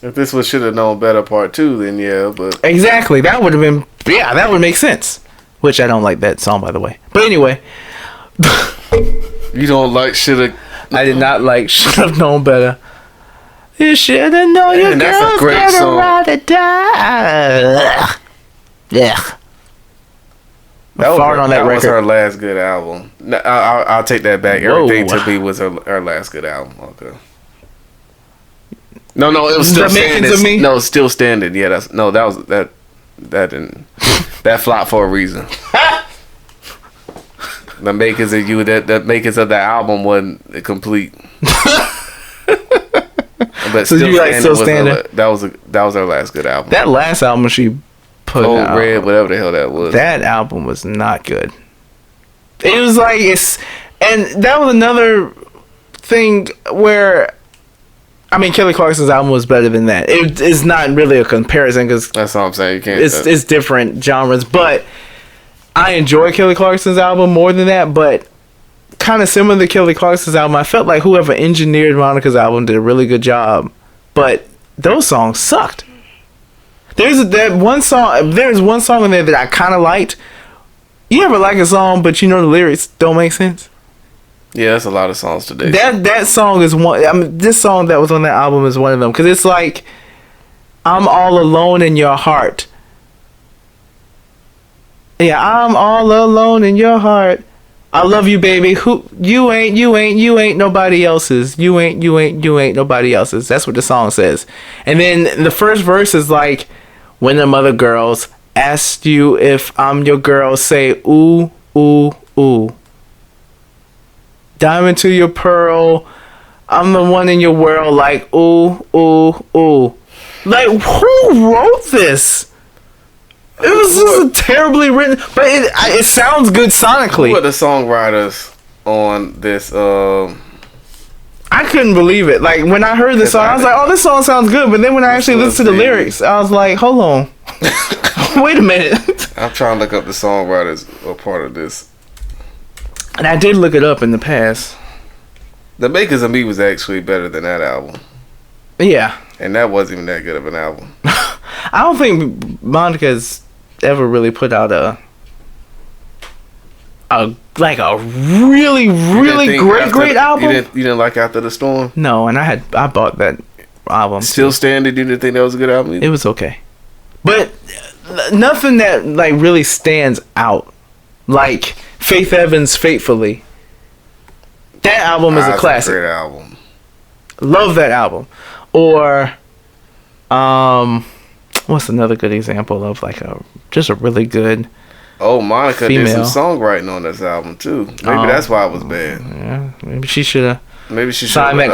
If this was should have known better part 2, then yeah, but exactly that would have been that would make sense. Which I don't like that song, by the way. But anyway, you don't like should have. I did not like should have known better. You should have known your girl's gonna ride or die. Yeah. That was her last good album. No, I'll take that back. Whoa. Everything to me was her last good album. Okay. No, it was still standing. No, it's still standing. Yeah, that didn't that flopped for a reason. The makers of you that makers of the album wasn't complete. But so you like still standing? That was her last good album. That last album she put Cold out, Red, whatever the hell that was. That album was not good. It was like and that was another thing where, I mean, Kelly Clarkson's album was better than that. It's not really a comparison because that's all I'm saying. You can't. It's different genres, but I enjoy Kelly Clarkson's album more than that. But kind of similar to Kelly Clarkson's album, I felt like whoever engineered Monica's album did a really good job, but those songs sucked. There's one song in there that I kind of liked. You ever like a song, but you know the lyrics don't make sense? Yeah, that's a lot of songs today. That song is one. I mean, this song that was on that album is one of them because it's like, I'm all alone in your heart. Yeah, I'm all alone in your heart. I love you, baby. Who you ain't nobody else's. You ain't nobody else's. That's what the song says. And then the first verse is like, when them other girls asked you if I'm your girl, say ooh, ooh, ooh. Diamond to your pearl, I'm the one in your world, like ooh, ooh, ooh. Like, who wrote this? It was just terribly written, but it sounds good sonically. Who are the songwriters on this? I couldn't believe it. Like, when I heard this song, I was like, oh, this song sounds good. But then when I actually listened to the lyrics, I was like, hold on. Wait a minute. I'm trying to look up the songwriters or part of this. And I did look it up in the past. The Makers of Me was actually better than that album. Yeah. And that wasn't even that good of an album. I don't think Monica's ever really put out a really great album. You didn't like After the Storm? No, and I bought that album. Still Standing. You didn't think that was a good album either? It was okay, but nothing that like really stands out. Like Faith Evans' "Faithfully." That album is a classic. Great album. Love that album. Or what's another good example of like just a really good Monica female. did some songwriting on this album too. Maybe that's why it was bad. Yeah, maybe she should have. Maybe she should signed that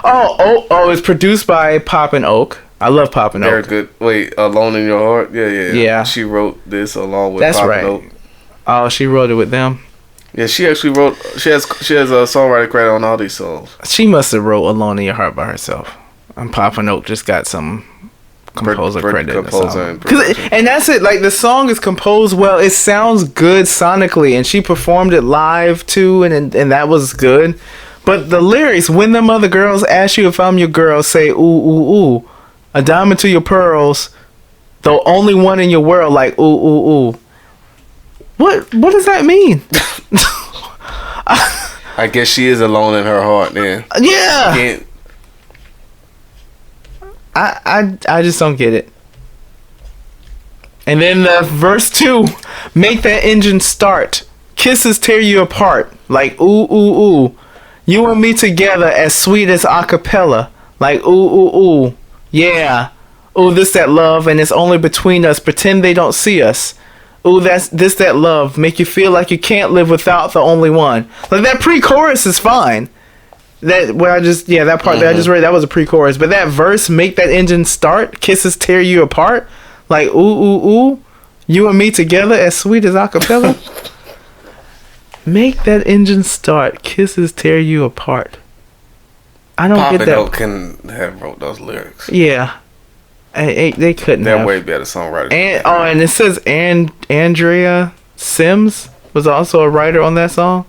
clause. It's produced by Poppin' Oak. I love Poppin' Oak. Very good. Wait, Alone in Your Heart? Yeah. She wrote this along with Poppin' Oak. Oh, she wrote it with them. Yeah, she actually wrote. She has a songwriter credit on all these songs. She must have wrote "Alone in Your Heart" by herself. And Poppin' Oak just got some composer credit. And that's it. Like, the song is composed well. It sounds good sonically, and she performed it live too, and that was good. But the lyrics, when them other girls ask you if I'm your girl, say ooh, ooh, ooh. A diamond to your pearls, the only one in your world, like ooh, ooh, ooh. What does that mean? I guess she is alone in her heart then. Yeah. I just don't get it. And then the verse 2, make that engine start. Kisses tear you apart. Like ooh, ooh, ooh. You and me together as sweet as acapella. Like ooh, ooh, ooh. Yeah. Ooh, this that love and it's only between us. Pretend they don't see us. Ooh, that's this, that love. Make you feel like you can't live without the only one. Like, that pre-chorus is fine. That where I just that part that I just read, that was a pre-chorus. But that verse, make that engine start, kisses tear you apart. Like, ooh, ooh, ooh, you and me together, as sweet as acapella. Make that engine start, kisses tear you apart. I don't get that. Pop can have wrote those lyrics. Yeah. They couldn't They're have. way better songwriters. And it says Andrea Sims was also a writer on that song.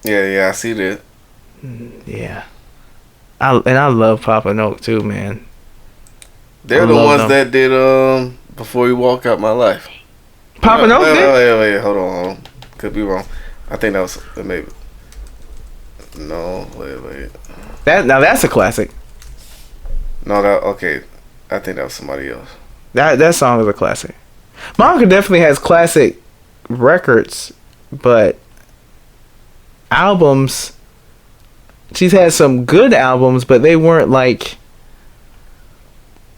Yeah, I see that. Yeah. I love Papa Note too, man. They're the ones that did Before You Walk Out My Life. Papa Note did? Wait, hold on. Could be wrong. I think that was maybe. No, wait. That's a classic. No, okay. I think that was somebody else. That song is a classic. Monica definitely has classic records, but albums, she's had some good albums, but they weren't like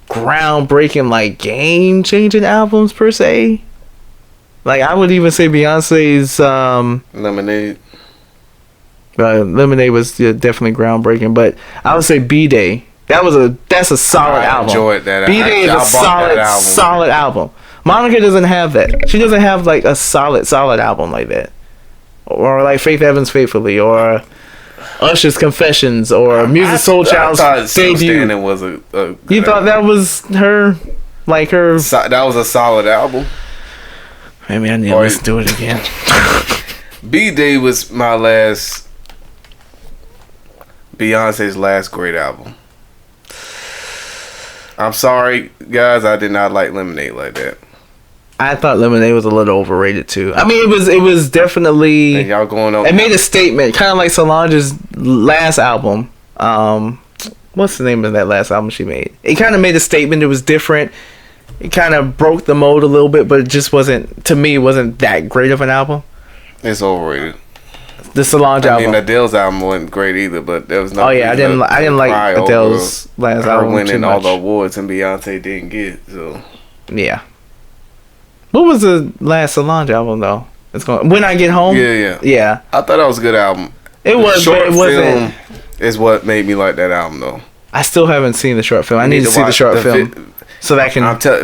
groundbreaking, like game changing albums per se. Like, I would even say Beyonce's Lemonade. Lemonade was definitely groundbreaking, but I would say B-Day. That's a solid album. I enjoyed that. B-Day is a solid album. Monica doesn't have that. She doesn't have like a solid album like that. Or like Faith Evans' Faithfully, or Usher's Confessions, or Music Soul Child's debut. Was you thought that was her, like her? That was a solid album. Maybe I need to listen to it again. B-Day was Beyonce's last great album. I'm sorry, guys. I did not like Lemonade like that. I thought Lemonade was a little overrated too. I mean, it was definitely. And y'all going on? It made a statement, kind of like Solange's last album. What's the name of that last album she made? It kind of made a statement. It was different. It kind of broke the mold a little bit, but it just wasn't. To me, it wasn't that great of an album. It's overrated. The Solange album. I mean, Adele's album wasn't great either, but there was no. Oh yeah, I didn't like Adele's last album. Her winning all the awards and Beyonce didn't get. So yeah. What was the last Solange album though? It's going When I Get Home. Yeah. I thought that was a good album. It was, but it wasn't. Is what made me like that album though. I still haven't seen the short film. I need to see the short film so that I can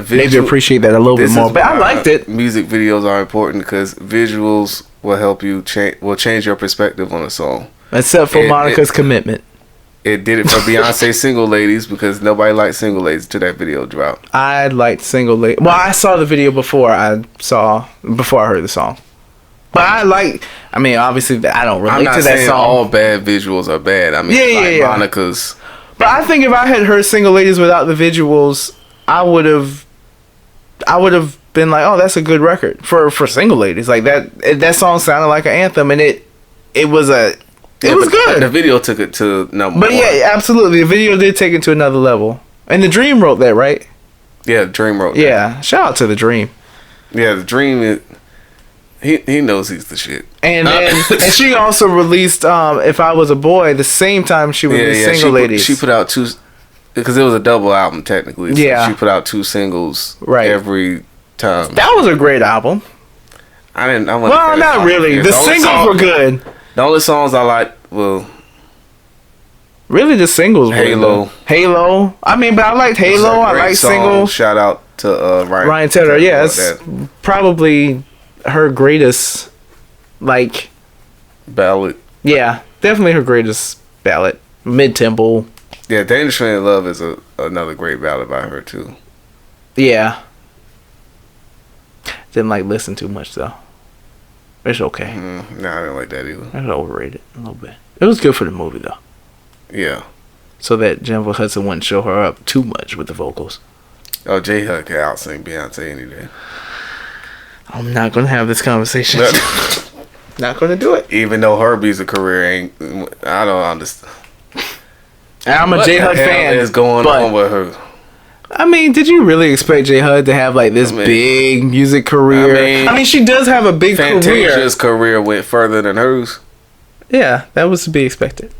maybe appreciate that a little bit more. But I liked it. Music videos are important because visuals will help you change your perspective on a song. Except for Monica's commitment. It did it for Beyonce Single Ladies because nobody liked Single Ladies till that video dropped. I liked Single Ladies. Well, I saw the video before I heard the song. But I mean, obviously, I don't relate to that song. I'm not saying all bad visuals are bad. I mean, Monica's. But I think if I had heard Single Ladies without the visuals, I would have been like, oh, that's a good record for Single Ladies. Like that song sounded like an anthem, and it was good. The video took it to number one. But yeah, absolutely, the video did take it to another level. And the Dream wrote that, right? Yeah, Dream wrote that. Yeah, shout out to the Dream. Yeah, the Dream. He knows he's the shit. And then and she also released If I Was a Boy the same time she released Single Ladies. She put out two, because it was a double album technically. So yeah, she put out two singles every time. That was a great album. Well, not really. The singles were good. The only songs I like, really the singles were Halo. I mean, but I liked Halo. I liked Single. Shout out to Ryan Tedder. Yeah, it's probably her greatest, like, ballad. Yeah, definitely her greatest ballad. Mid-tempo. Yeah, Dangerously in Love is another great ballad by her too. Yeah. Didn't listen too much though. It's okay. No, I didn't like that either. It was overrated a little bit. It was good for the movie though. Yeah. So that Jennifer Hudson wouldn't show her up too much with the vocals. Oh, J-Hud can outsing Beyonce any day. I'm not gonna have this conversation. Not gonna do it. Even though her music career ain't, I don't understand. I'm a J-Hud fan. What is going on with her? I mean, did you really expect J-Hud to have this big music career? I mean, she does have a big career. Fantasia's career went further than hers. Yeah, that was to be expected.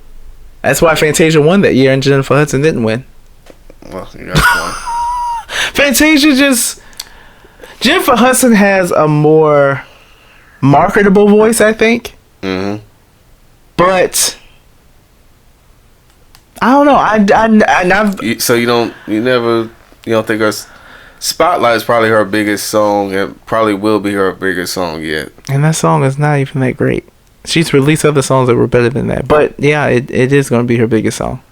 That's why Fantasia won that year and Jennifer Hudson didn't win. Well, you got one. Fantasia just Jennifer Hudson has a more marketable voice, I think. Mm-hmm. But I don't know. So you don't think her Spotlight is probably her biggest song, and probably will be her biggest song yet. And that song is not even that great. She's released other songs that were better than that. But yeah, it is going to be her biggest song.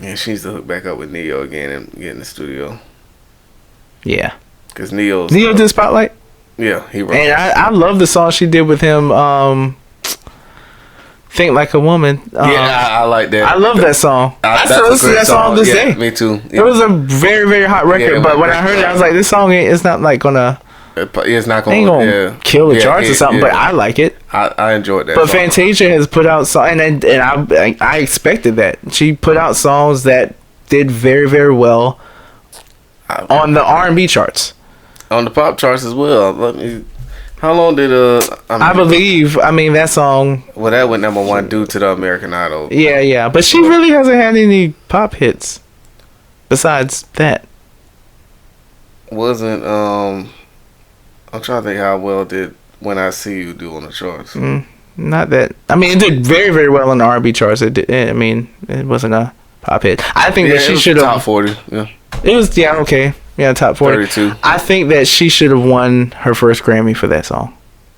Yeah, she needs to hook back up with Neo again and get in the studio. Yeah. Because Neo did Spotlight? Yeah, he wrote and I love the song she did with him, Think Like a Woman. I like that. I love that song. I still listen to that song this day. Me too. Yeah. It was a very, very hot record, but when I heard it, I was like, this song it's not like gonna... It's not gonna kill the charts or something, but I like it. I enjoyed that. But song. Fantasia has put out songs, and I expected that. She put out songs that did very, very well on the R&B charts. On the pop charts as well. How long did I believe that song. Well, that went #1 due to the American Idol. Yeah, but she really hasn't had any pop hits besides that. Wasn't I'm trying to think how well did When I See You do on the charts. Not that. It did very, very well on the R&B charts. It wasn't a pop hit. I think that she should have top 40. Yeah, it was. Yeah, okay. Yeah, top 40. 32. I think that she should have won her first Grammy for that song.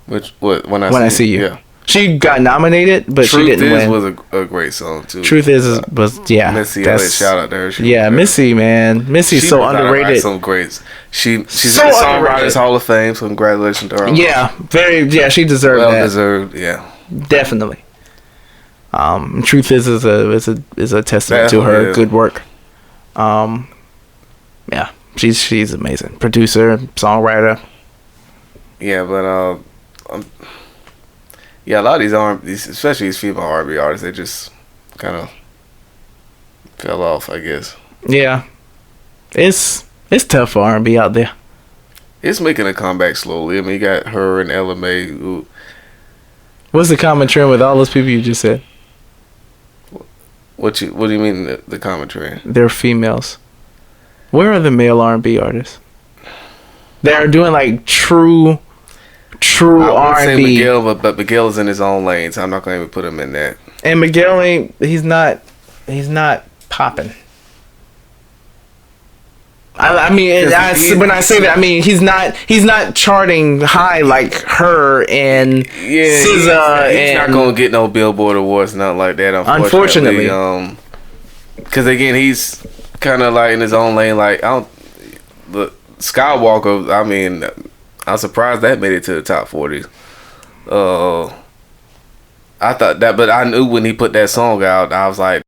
When I See You? Yeah. She got nominated, but she didn't win. Was a great song too. Truth was Missy, shout out to her. Missy, man, Missy's so underrated. Some greats. She's so in the Songwriters Hall of Fame. So congratulations to her. Yeah, she deserved that. Well deserved. Yeah, definitely. Truth is a testament to her good work. Yeah, she's amazing. Producer, songwriter. Yeah, but a lot of these especially these female R&B artists, they just kind of fell off, I guess. Yeah, it's tough for R&B out there. It's making a comeback slowly. You got her and Ella Mai. What's the common trend with all those people you just said? What do you mean the common trend? They're females. Where are the male R&B artists? They're doing like true R&B. Say Miguel, but Miguel is in his own lane, so I'm not going to even put him in that. And Miguel he's not popping. When I say that, he's not charting high like her and SZA. He's not going to get no Billboard Awards, nothing like that. Unfortunately, because again, he's kind of like in his own lane. Like the Skywalker. I'm surprised that made it to the top 40. I thought that, but I knew when he put that song out, I was like,